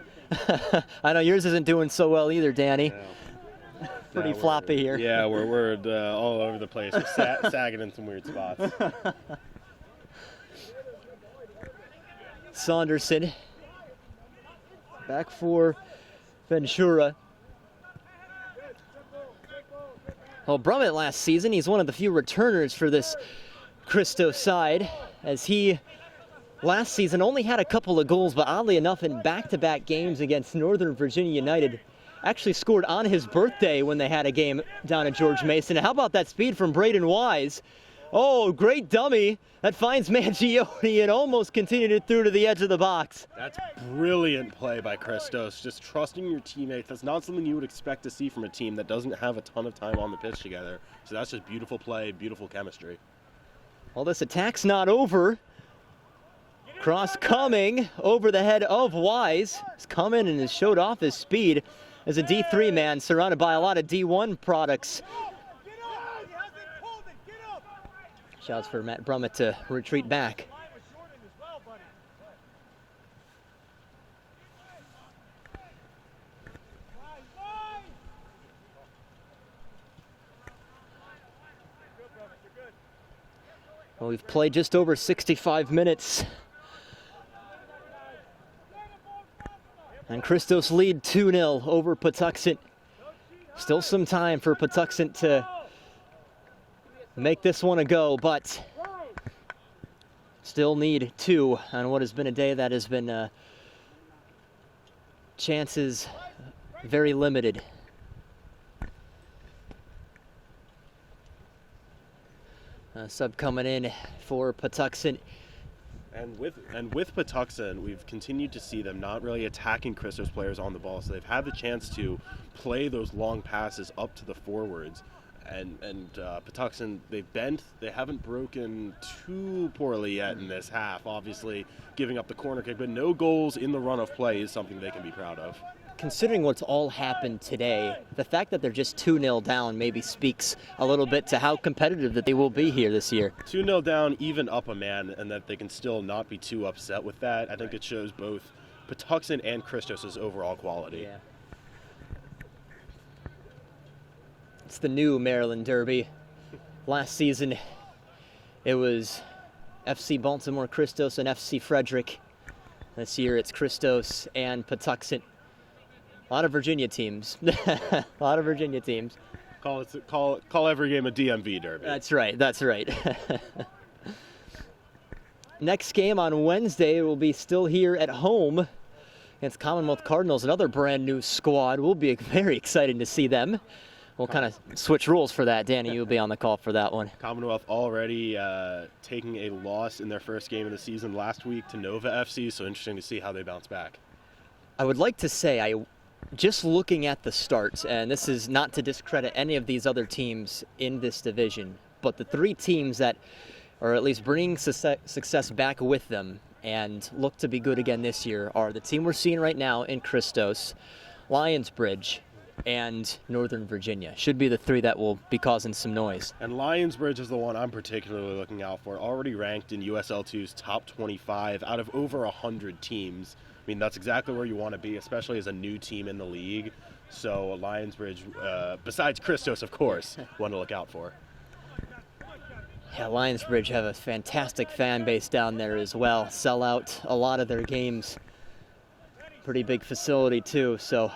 I know yours isn't doing so well either, Danny. No. Pretty floppy here. Yeah, we're all over the place. We're sagging in some weird spots. Saunderson back for Ventura. Well, Brummett last season, he's one of the few returners for this Christos side, as he last season only had a couple of goals, but oddly enough in back-to-back games against Northern Virginia United, actually scored on his birthday when they had a game down at George Mason. How about that speed from Braden Wise? Oh, great dummy. That finds Mangione and almost continued it through to the edge of the box. That's brilliant play by Christos. Just trusting your teammates. That's not something you would expect to see from a team that doesn't have a ton of time on the pitch together. So that's just beautiful play, beautiful chemistry. Well, this attack's not over. Cross coming over the head of Wise. He's coming and has showed off his speed as a D3 man surrounded by a lot of D1 products. Shouts for Matt Brummett to retreat back. Well, we've played just over 65 minutes. And Christos lead 2-0 over Patuxent. Still some time for Patuxent to make this one a go, but still need two on what has been a day that has been chances very limited. Sub coming in for Patuxent. And with Patuxent, we've continued to see them not really attacking Christos players on the ball, so they've had the chance to play those long passes up to the forwards. And Patuxent, they haven't broken too poorly yet in this half. Obviously, giving up the corner kick, but no goals in the run of play is something they can be proud of. Considering what's all happened today, the fact that they're just 2-0 down maybe speaks a little bit to how competitive that they will be here this year. 2-0 down, even up a man, and that they can still not be too upset with that. I think it shows both Patuxent and Christos' overall quality. Yeah. It's the new Maryland Derby. Last season, it was FC Baltimore Christos and FC Frederick. This year, it's Christos and Patuxent. A lot of Virginia teams. A lot of Virginia teams. Call every game a DMV derby. That's right. That's right. Next game on Wednesday will be still here at home against Commonwealth Cardinals, another brand new squad. We'll be very excited to see them. We'll kind of switch rules for that. Danny, you'll be on the call for that one. Commonwealth already taking a loss in their first game of the season last week to Nova FC, so interesting to see how they bounce back. I would like to say just looking at the starts, and this is not to discredit any of these other teams in this division, but the three teams that are at least bringing success back with them and look to be good again this year are the team we're seeing right now in Christos, Lionsbridge, and Northern Virginia. Should be the three that will be causing some noise. And Lionsbridge is the one I'm particularly looking out for. Already ranked in USL2's top 25 out of over 100 teams. I mean, that's exactly where you want to be, especially as a new team in the league. So Lionsbridge, besides Christos, of course, one to look out for. Yeah, Lionsbridge have a fantastic fan base down there as well. Sell out a lot of their games. Pretty big facility too, so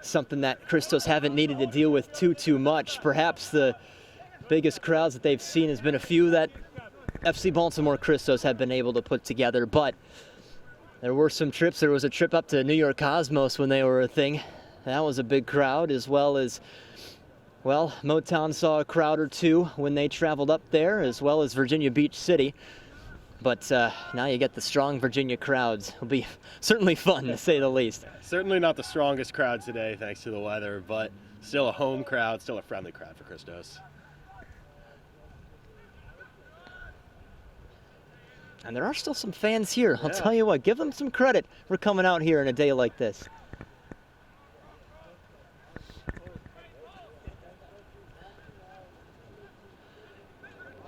something that Christos haven't needed to deal with too much. Perhaps the biggest crowds that they've seen has been a few that FC Baltimore Christos have been able to put together, but there were some trips. There was a trip up to New York Cosmos when they were a thing. That was a big crowd, as well as, well, Motown saw a crowd or two when they traveled up there, as well as Virginia Beach City. But now you get the strong Virginia crowds. It'll be certainly fun, to say the least. Certainly not the strongest crowd today, thanks to the weather, but still a home crowd, still a friendly crowd for Christos. And there are still some fans here. I'll tell you what, give them some credit for coming out here in a day like this.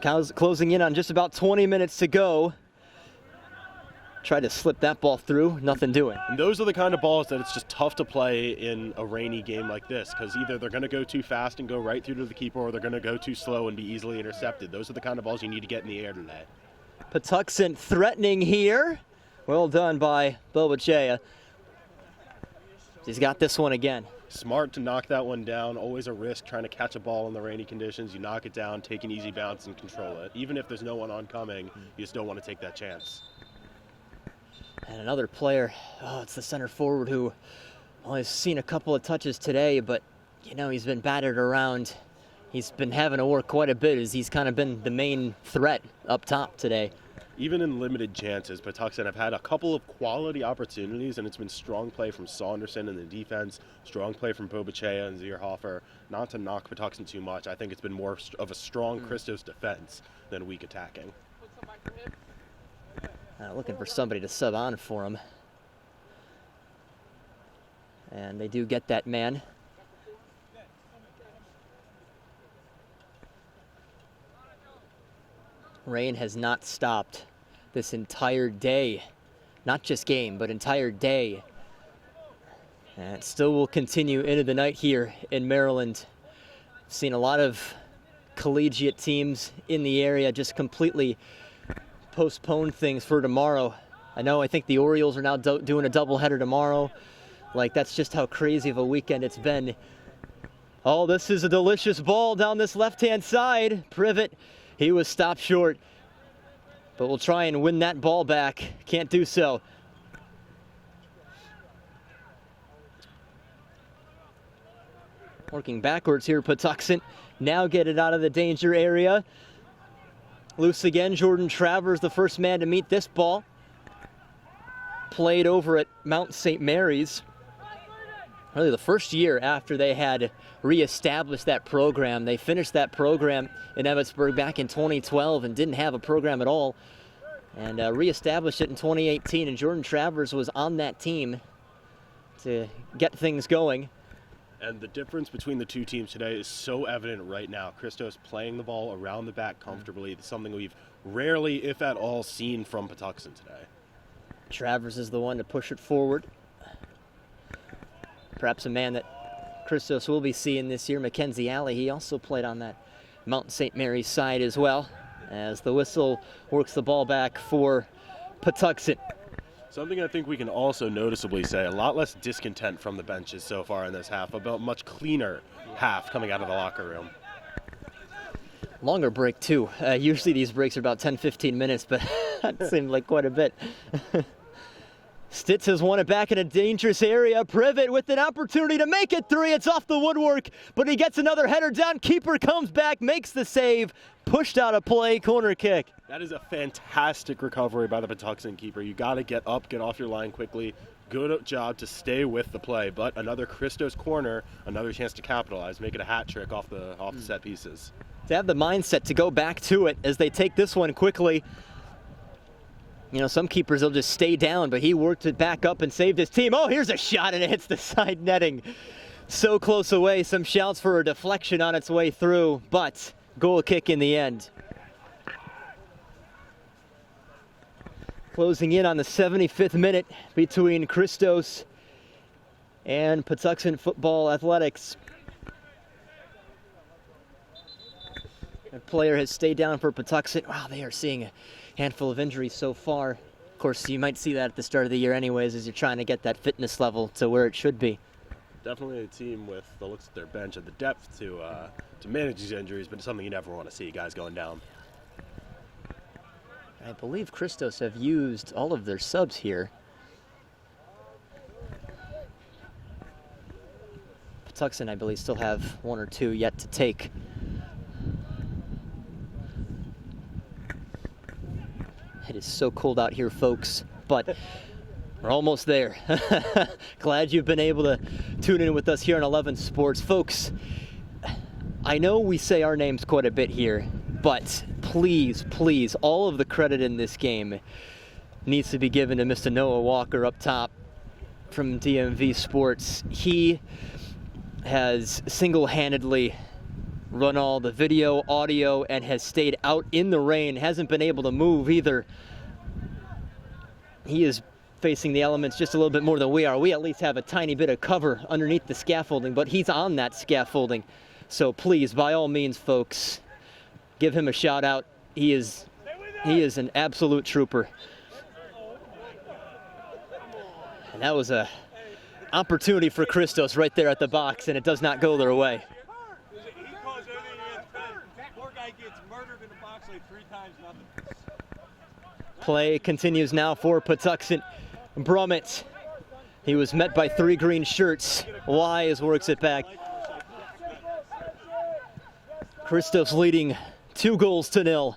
Closing in on just about 20 minutes to go. Tried to slip that ball through, nothing doing. And those are the kind of balls that it's just tough to play in a rainy game like this, because either they're going to go too fast and go right through to the keeper, or they're going to go too slow and be easily intercepted. Those are the kind of balls you need to get in the air today. Patuxent threatening here. Well done by Bobachea. He's got this one again. Smart to knock that one down. Always a risk trying to catch a ball in the rainy conditions. You knock it down, take an easy bounce, and control it. Even if there's no one oncoming, you just don't want to take that chance. And another player, it's the center forward who has seen a couple of touches today, but, you know, he's been battered around. He's been having to work quite a bit as he's kind of been the main threat up top today. Even in limited chances, Patuxent have had a couple of quality opportunities, and it's been strong play from Saunderson in the defense, strong play from Bobachea and Zierhofer. Not to knock Patuxent too much, I think it's been more of a strong Christos defense than weak attacking. Looking for somebody to sub on for him. And they do get that man. Rain has not stopped this entire day. Not just game, but entire day. And it still will continue into the night here in Maryland. Seen a lot of collegiate teams in the area just completely postpone things for tomorrow. I think the Orioles are now doing a doubleheader tomorrow. Like, that's just how crazy of a weekend it's been. Oh, this is a delicious ball down this left-hand side. Privet, he was stopped short. But we'll try and win that ball back. Can't do so. Working backwards here, Patuxent. Now get it out of the danger area. Loose again, Jordan Travers, the first man to meet this ball. Played over at Mount St. Mary's. Really the first year after they had reestablished that program. They finished that program in Emmitsburg back in 2012 and didn't have a program at all. And reestablished it in 2018, and Jordan Travers was on that team to get things going. And the difference between the two teams today is so evident right now. Christos playing the ball around the back comfortably. It's something we've rarely, if at all, seen from Patuxent today. Travers is the one to push it forward. Perhaps a man that Christos will be seeing this year, Mackenzie Alley. He also played on that Mount St. Mary's side as well, as the whistle works the ball back for Patuxent. Something I think we can also noticeably say, a lot less discontent from the benches so far in this half, about much cleaner half coming out of the locker room. Longer break too. Usually these breaks are about 10-15 minutes, but that seemed like quite a bit. Stitz has won it back in a dangerous area. Privet with an opportunity to make it three. It's off the woodwork, but he gets another header down. Keeper comes back, makes the save, pushed out of play, corner kick. That is a fantastic recovery by the Patuxent keeper. You got to get up, get off your line quickly, good job to stay with the play. But another Christos corner, another chance to capitalize, make it a hat trick off the set pieces. To have the mindset to go back to it as they take this one quickly. You know, some keepers will just stay down, but he worked it back up and saved his team. Oh, here's a shot, and it hits the side netting. So close away. Some shouts for a deflection on its way through, but goal kick in the end. Closing in on the 75th minute between Christos and Patuxent Football Athletics. A player has stayed down for Patuxent. Wow, they are seeing a handful of injuries so far. Of course, you might see that at the start of the year anyways, as you're trying to get that fitness level to where it should be. Definitely a team with the looks at their bench and the depth to manage these injuries, but it's something you never want to see, guys going down. I believe Christos have used all of their subs here. Patuxent, I believe, still have one or two yet to take. It is so cold out here, folks, but we're almost there. Glad you've been able to tune in with us here on 11 Sports. Folks, I know we say our names quite a bit here, but please, please, all of the credit in this game needs to be given to Mr. Noah Walker up top from DMV Sports. He has single-handedly run all the video, audio, and has stayed out in the rain, hasn't been able to move either. He is facing the elements just a little bit more than we are. We at least have a tiny bit of cover underneath the scaffolding, but he's on that scaffolding. So please, by all means, folks, give him a shout out. He is an absolute trooper. And that was a opportunity for Christos right there at the box, and it does not go their way. He calls everything against Ben. Poor guy gets murdered in the box like 3 times nothing. Play continues now for Patuxent. Brummett. He was met by 3 green shirts. Wise works it back. Christos leading 2-0.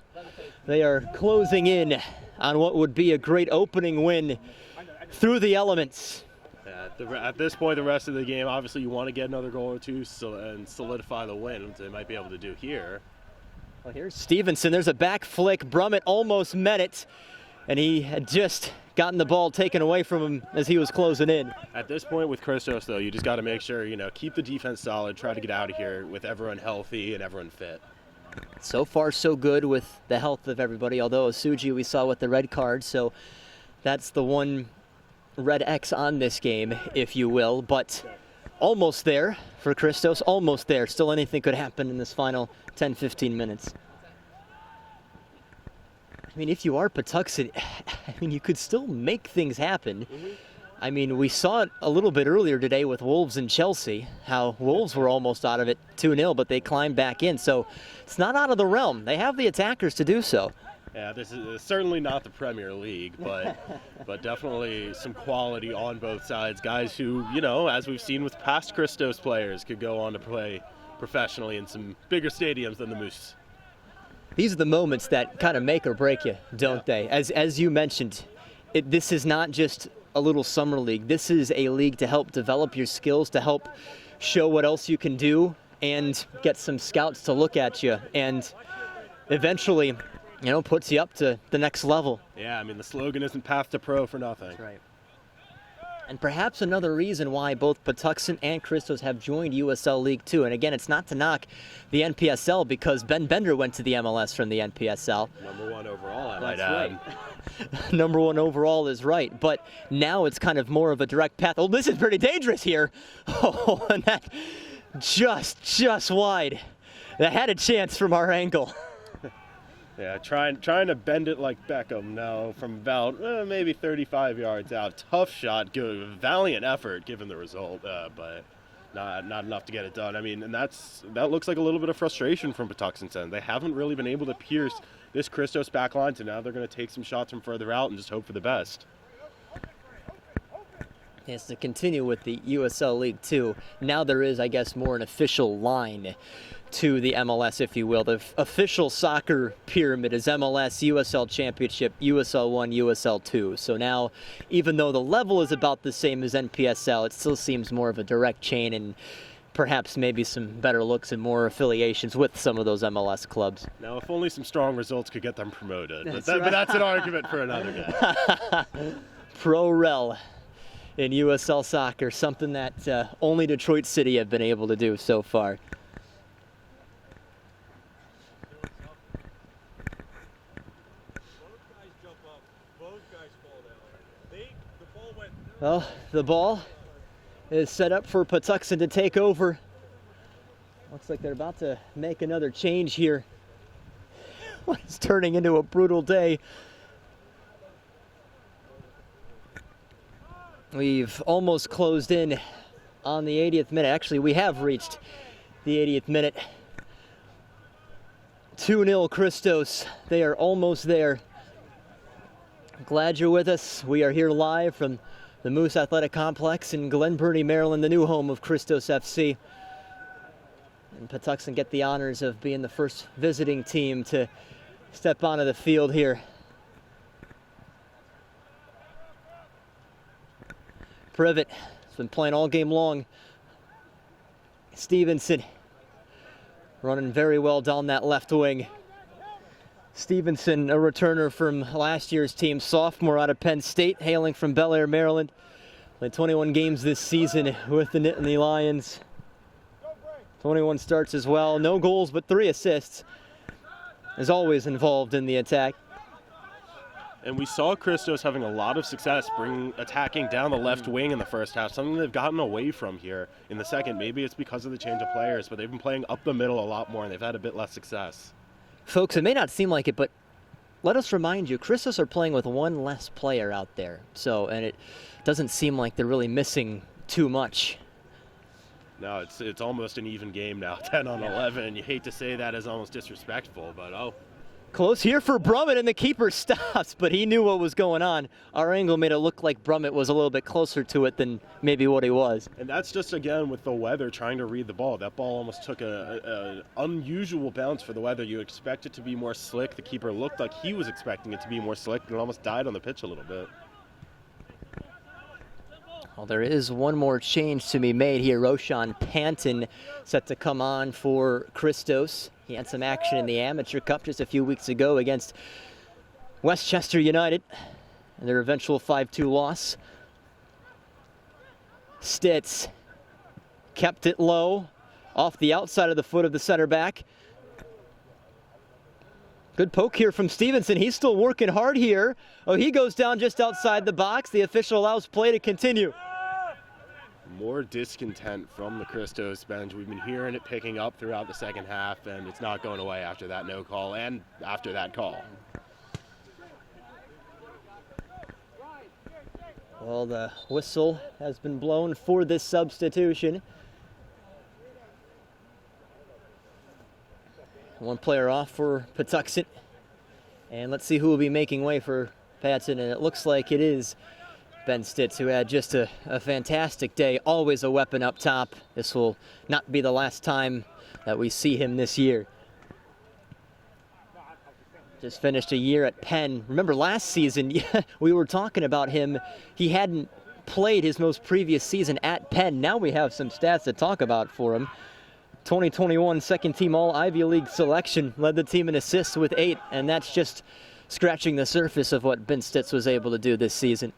They are closing in on what would be a great opening win through the elements. At this point, the rest of the game, obviously you want to get another goal or two and solidify the win, which they might be able to do here. Well, here's Stevenson. There's a back flick. Brummett almost met it, and he had just gotten the ball taken away from him as he was closing in. At this point with Christos, though, you just got to make sure, keep the defense solid, try to get out of here with everyone healthy and everyone fit. So far, so good with the health of everybody, although Asuji we saw with the red card, so that's the one red X on this game, if you will, but almost there for Christos, almost there. Still anything could happen in this final 10-15 minutes. I mean, if you are Patuxent, you could still make things happen. I mean, we saw it a little bit earlier today with Wolves and Chelsea, how Wolves were almost out of it 2-0, but they climbed back in. So it's not out of the realm. They have the attackers to do so. Yeah, this is certainly not the Premier League, but definitely some quality on both sides. Guys who, as we've seen with past Christos players, could go on to play professionally in some bigger stadiums than the Moose. These are the moments that kind of make or break you, don't they? As you mentioned, this is not just a little summer league. This is a league to help develop your skills, to help show what else you can do, and get some scouts to look at you, and eventually, puts you up to the next level. Yeah, I mean, the slogan isn't Path to Pro for nothing. That's right. And perhaps another reason why both Patuxent and Christos have joined USL League 2. And again, it's not to knock the NPSL because Ben Bender went to the MLS from the NPSL. Number 1 overall, I might That's add. right. Number 1 overall is right. But now it's kind of more of a direct path. Oh, this is pretty dangerous here. Oh, and that just wide. That had a chance from our angle. Yeah, trying to bend it like Beckham now from about maybe 35 yards out. Tough shot, good, valiant effort given the result, but not enough to get it done. I mean, and that looks like a little bit of frustration from Patuxent's end. They haven't really been able to pierce this Christos back line, so now they're going to take some shots from further out and just hope for the best. Yes, to continue with the USL League 2, now there is, I guess, more an official line to the MLS, if you will. The official soccer pyramid is MLS, USL Championship, USL1, USL2. So now, even though the level is about the same as NPSL, it still seems more of a direct chain and perhaps maybe some better looks and more affiliations with some of those MLS clubs. Now, if only some strong results could get them promoted. That's But that's an argument for another day. Pro-rel in USL soccer, something that only Detroit City have been able to do so far. Well, the ball is set up for Patuxent to take over. Looks like they're about to make another change here. It's turning into a brutal day. We've almost closed in on the 80th minute. Actually, we have reached the 80th minute. 2-0 Christos. They are almost there. Glad you're with us. We are here live from the Moose Athletic Complex in Glen Burnie, Maryland, the new home of Christos FC. And Patuxent get the honors of being the first visiting team to step onto the field here. Privet has been playing all game long. Stevenson running very well down that left wing. Stevenson, a returner from last year's team, sophomore out of Penn State, hailing from Bel Air, Maryland. Played 21 games this season with the Nittany Lions. 21 starts as well. No goals, but 3 assists. Is always involved in the attack. And we saw Christos having a lot of success attacking down the left wing in the first half, something they've gotten away from here in the second. Maybe it's because of the change of players, but they've been playing up the middle a lot more, and they've had a bit less success. Folks, it may not seem like it, but let us remind you, Christos are playing with one less player out there. And it doesn't seem like they're really missing too much. No, it's almost an even game now, 10-11. You hate to say that as almost disrespectful, but Close here for Brummett, and the keeper stops, but he knew what was going on. Our angle made it look like Brummett was a little bit closer to it than maybe what he was. And that's just, again, with the weather trying to read the ball. That ball almost took an unusual bounce for the weather. You expect it to be more slick. The keeper looked like he was expecting it to be more slick, and it almost died on the pitch a little bit. Well, there is one more change to be made here. Roshan Panton set to come on for Christos. He had some action in the Amateur Cup just a few weeks ago against Westchester United and their eventual 5-2 loss. Stitz kept it low off the outside of the foot of the center back. Good poke here from Stevenson. He's still working hard here. Oh, he goes down just outside the box. The official allows play to continue. More discontent from the Christos bench. We've been hearing it picking up throughout the second half, and it's not going away after that no call and after that call. Well, the whistle has been blown for this substitution. One player off for Patuxent. And let's see who will be making way for Patson, and it looks like it is Ben Stitz, who had just a fantastic day, always a weapon up top. This will not be the last time that we see him this year. Just finished a year at Penn. Remember last season, we were talking about him. He hadn't played his most previous season at Penn. Now we have some stats to talk about for him. 2021 second team All Ivy League selection, led the team in assists with 8, and that's just scratching the surface of what Ben Stitz was able to do this season.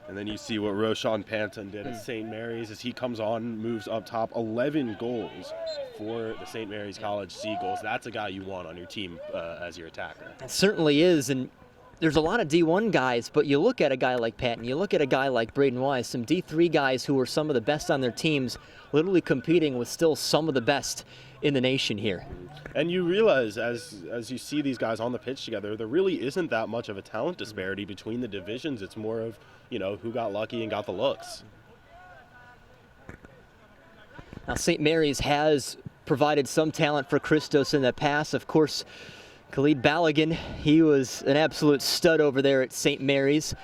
And then you see what Roshan Panton did at St. Mary's as he comes on, moves up top, 11 goals for the St. Mary's College Seagulls. That's a guy you want on your team as your attacker. It certainly is, and there's a lot of D1 guys, but you look at a guy like Patton, you look at a guy like Braden Wise, some D3 guys who are some of the best on their teams, literally competing with still some of the best in the nation here. And you realize as you see these guys on the pitch together, there really isn't that much of a talent disparity between the divisions. It's more of, who got lucky and got the looks. Now, St. Mary's has provided some talent for Christos in the past. Of course, Khalid Balogun, he was an absolute stud over there at St. Mary's.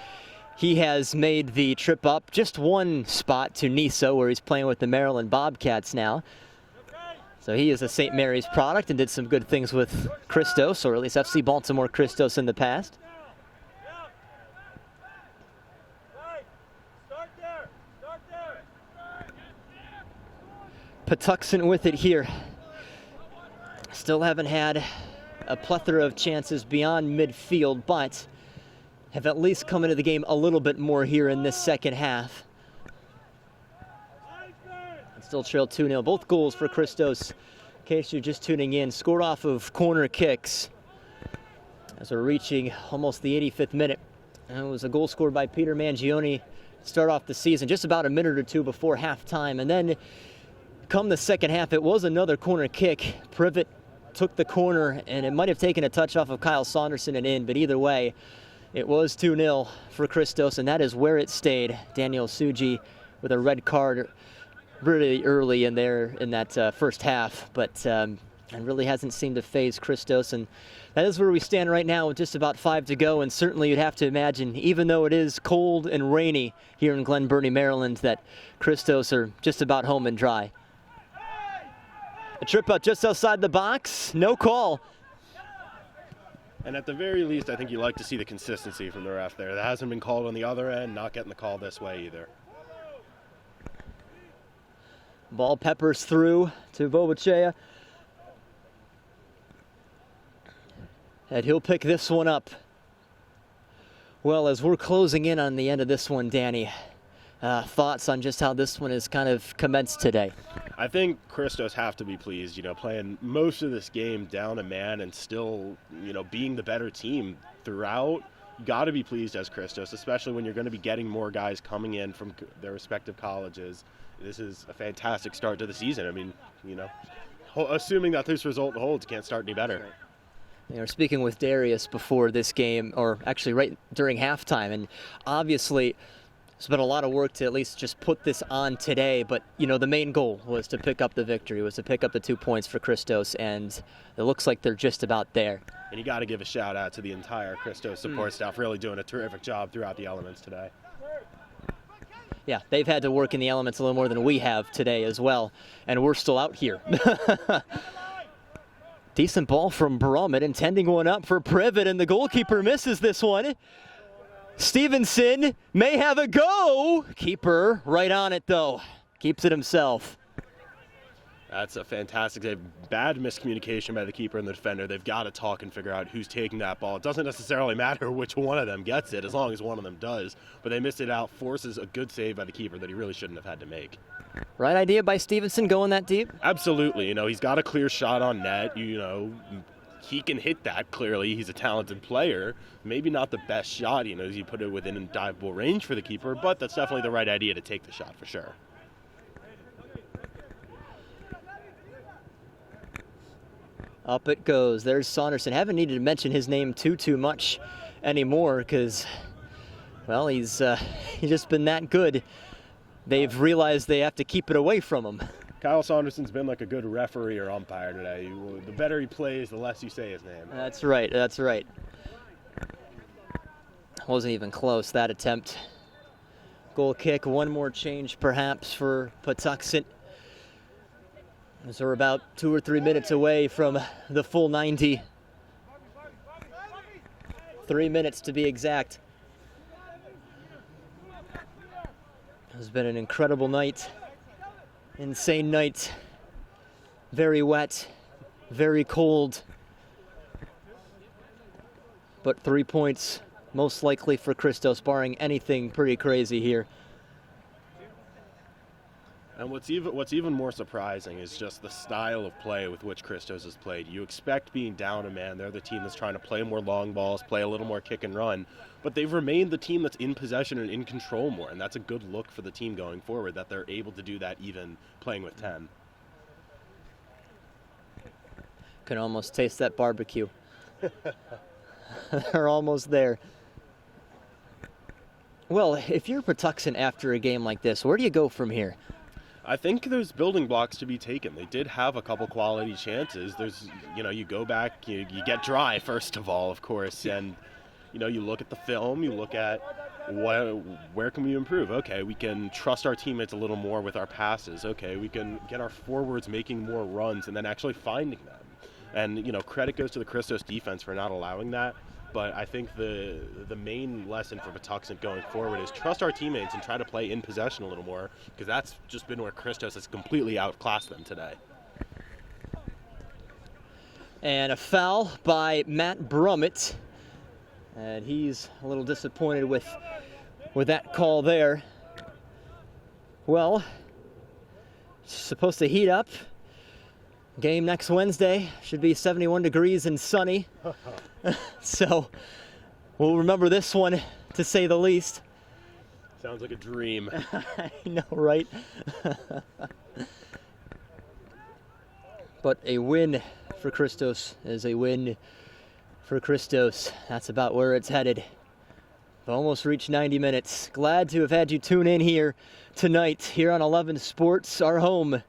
He has made the trip up just one spot to Niso, where he's playing with the Maryland Bobcats now. So he is a St. Mary's product and did some good things with Christos, or at least FC Baltimore Christos in the past. Patuxent with it here. Still haven't had a plethora of chances beyond midfield, but have at least come into the game a little bit more here in this second half. And still trail 2-0. Both goals for Christos, in case you're just tuning in, scored off of corner kicks as we're reaching almost the 85th minute. And it was a goal scored by Peter Mangione to start off the season just about a minute or two before halftime. And then come the second half, it was another corner kick. Privet took the corner, and it might have taken a touch off of Kyle Saunderson and in, but either way, it was 2-0 for Christos, and that is where it stayed. Daniel Suji with a red card really early in there in that first half, but and really hasn't seemed to faze Christos, and that is where we stand right now with just about 5 to go. And certainly you'd have to imagine, even though it is cold and rainy here in Glen Burnie, Maryland, that Christos are just about home and dry. A trip out just outside the box, no call. And at the very least, I think you like to see the consistency from the ref there. That hasn't been called on the other end, not getting the call this way either. Ball peppers through to Bobachea. And he'll pick this one up. Well, as we're closing in on the end of this one, Danny, thoughts on just how this one has kind of commenced today? I think Christos have to be pleased, playing most of this game down a man and still, being the better team throughout. You got to be pleased as Christos, especially when you're going to be getting more guys coming in from their respective colleges. This is a fantastic start to the season. I mean, assuming that this result holds, can't start any better. We were speaking with Darius before this game, or actually right during halftime, and obviously it's been a lot of work to at least just put this on today, but the main goal was to pick up the victory, was to pick up the 2 points for Christos, and it looks like they're just about there. And you got to give a shout out to the entire Christos support staff, really doing a terrific job throughout the elements today. Yeah, they've had to work in the elements a little more than we have today as well, and we're still out here. Decent ball from Brummett, intending one up for Privet, and the goalkeeper misses this one. Stevenson may have a go. Keeper right on it, though. Keeps it himself. That's a fantastic save. Bad miscommunication by the keeper and the defender. They've got to talk and figure out who's taking that ball. It doesn't necessarily matter which one of them gets it, as long as one of them does. But they missed it out. Forces a good save by the keeper that he really shouldn't have had to make. Right idea by Stevenson going that deep? Absolutely. He's got a clear shot on net. He can hit that, clearly. He's a talented player. Maybe not the best shot, as you put it within diveable range for the keeper, but that's definitely the right idea to take the shot for sure. Up it goes. There's Saunderson. Haven't needed to mention his name too much anymore because, well, he's just been that good. They've realized they have to keep it away from him. Kyle Saunderson's been like a good referee or umpire today. The better he plays, the less you say his name. That's right. That's right. Wasn't even close, that attempt. Goal kick, one more change perhaps for Patuxent. As we're about 2 or 3 minutes away from the full 90. 3 minutes to be exact. It's been an incredible night. Insane night. Very wet, very cold. But 3 points most likely for Christos, barring anything pretty crazy here. And what's even more surprising is just the style of play with which Christos has played. You expect being down a man, they're the team that's trying to play more long balls, play a little more kick and run, but they've remained the team that's in possession and in control more, and that's a good look for the team going forward, that they're able to do that even playing with 10. Can almost taste that barbecue. They're almost there. Well, if you're Patuxent after a game like this, where do you go from here? I think there's building blocks to be taken. They did have a couple quality chances. You go back, you get dry, first of all, of course, and you look at the film, you look at where can we improve? Okay, we can trust our teammates a little more with our passes. Okay, we can get our forwards making more runs and then actually finding them. And, credit goes to the Christos defense for not allowing that. But I think the main lesson for Patuxent going forward is trust our teammates and try to play in possession a little more, because that's just been where Christos has completely outclassed them today. And a foul by Matt Brummett. And he's a little disappointed with that call there. Well, supposed to heat up. Game next Wednesday. Should be 71 degrees and sunny. So we'll remember this one, to say the least. Sounds like a dream. I know, right? But a win for Christos is a win for Christos. That's about where it's headed. We've almost reached 90 minutes. Glad to have had you tune in here tonight, here on 11 Sports, our home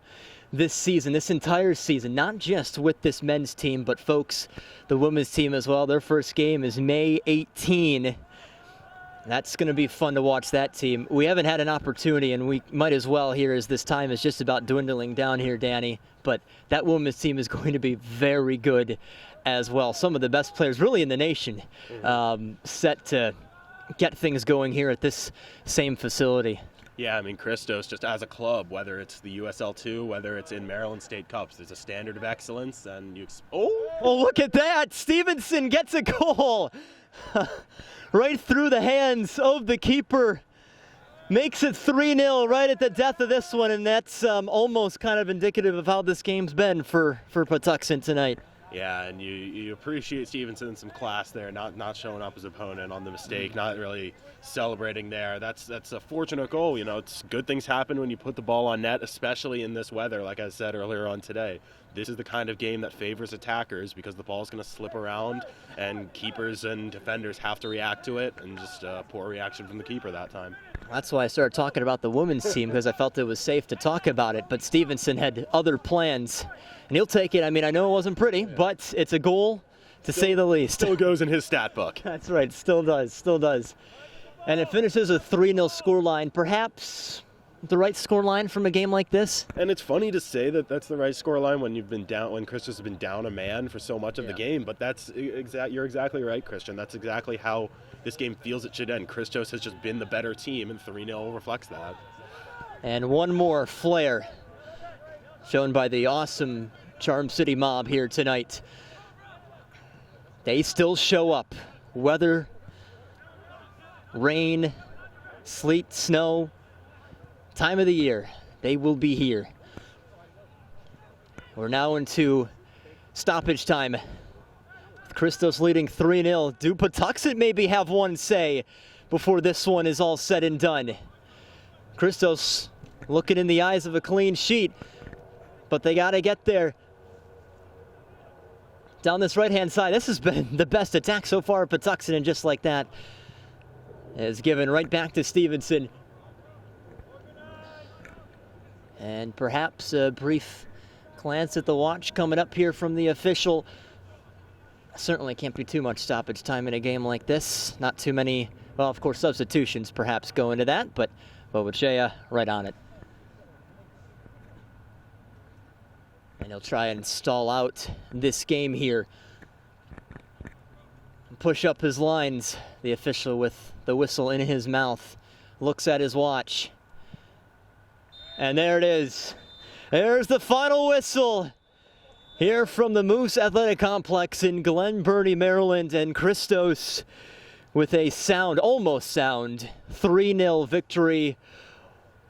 this season, this entire season, not just with this men's team, but folks, the women's team as well. Their first game is May 18. That's going to be fun to watch that team. We haven't had an opportunity, and we might as well here, as this time is just about dwindling down here, Danny. But that women's team is going to be very good as well. Some of the best players really in the nation set to get things going here at this same facility. Yeah, Christos, just as a club, whether it's the USL2, whether it's in Maryland State Cups, there's a standard of excellence, and Oh, look at that! Stevenson gets a goal! Right through the hands of the keeper. Makes it 3-0 right at the death of this one, and that's almost kind of indicative of how this game's been for Patuxent tonight. Yeah, and you appreciate Stevenson some class there, not showing up his opponent on the mistake, not really celebrating there. That's a fortunate goal. It's good things happen when you put the ball on net, especially in this weather, like I said earlier on today. This is the kind of game that favors attackers, because the ball's going to slip around, and keepers and defenders have to react to it, and just a poor reaction from the keeper that time. That's why I started talking about the women's team, because I felt it was safe to talk about it. But Stevenson had other plans, and he'll take it. I know it wasn't pretty, but it's a goal, to say the least. Still goes in his stat book. That's right, still does. And it finishes a 3-0 scoreline, perhaps the right scoreline from a game like this. And it's funny to say that that's the right scoreline when you've been down, when Christos has been down a man for so much of the game. But you're exactly right, Christian. That's exactly how this game feels it should end. Christos has just been the better team, and 3-0 reflects that. And one more flair shown by the awesome Charm City mob here tonight. They still show up. Weather, rain, sleet, snow, time of the year, they will be here. We're now into stoppage time. Christos leading 3-0. Do Patuxent maybe have one say before this one is all said and done? Christos looking in the eyes of a clean sheet, but they got to get there. Down this right-hand side, this has been the best attack so far at Patuxent, and just like that, is given right back to Stevenson. And perhaps a brief glance at the watch coming up here from the official. Certainly can't be too much stoppage time in a game like this. Not too many, well, of course, substitutions perhaps go into that, but Bobachea right on it. And he'll try and stall out this game here. Push up his lines. The official with the whistle in his mouth looks at his watch. And there it is. There's the final whistle here from the Moose Athletic Complex in Glen Burnie, Maryland. And Christos with a sound, almost sound, 3-0 victory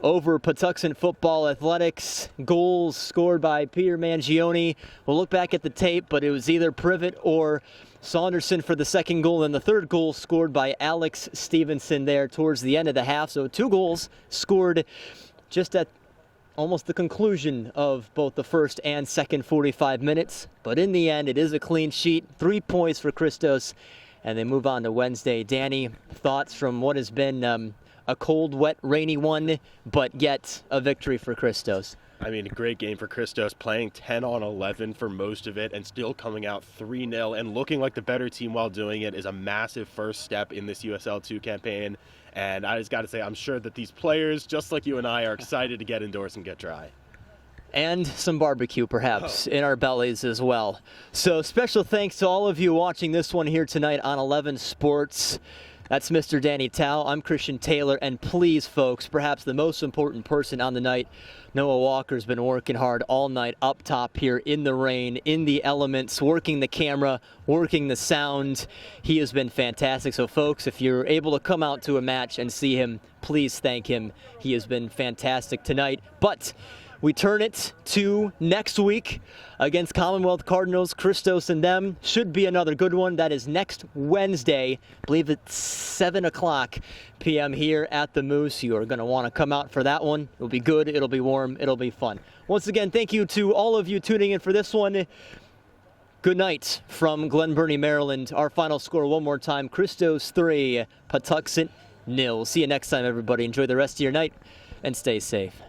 over Patuxent Football Athletics. Goals scored by Peter Mangione. We'll look back at the tape, but it was either Privet or Saunderson for the second goal, and the third goal scored by Alex Stevenson there towards the end of the half. So 2 goals scored just at almost the conclusion of both the first and second 45 minutes. But in the end, it is a clean sheet. 3 points for Christos, and they move on to Wednesday. Danny, thoughts from what has been a cold, wet, rainy one, but yet a victory for Christos? I mean, a great game for Christos, playing 10 on 11 for most of it and still coming out 3-0 and looking like the better team while doing it is a massive first step in this USL2 campaign. And I just got to say, I'm sure that these players, just like you and I, are excited to get indoors and get dry. And some barbecue, perhaps, in our bellies as well. So special thanks to all of you watching this one here tonight on 11 Sports. That's Mr. Danny Tao. I'm Christian Taylor. And please, folks, perhaps the most important person on the night, Noah Walker's been working hard all night up top here in the rain, in the elements, working the camera, working the sound. He has been fantastic. So, folks, if you're able to come out to a match and see him, please thank him. He has been fantastic tonight. But we turn it to next week against Commonwealth Cardinals. Christos and them should be another good one. That is next Wednesday. I believe it's 7 o'clock p.m. here at the Moose. You are going to want to come out for that one. It'll be good. It'll be warm. It'll be fun. Once again, thank you to all of you tuning in for this one. Good night from Glen Burnie, Maryland. Our final score one more time. Christos 3, Patuxent 0. See you next time, everybody. Enjoy the rest of your night and stay safe.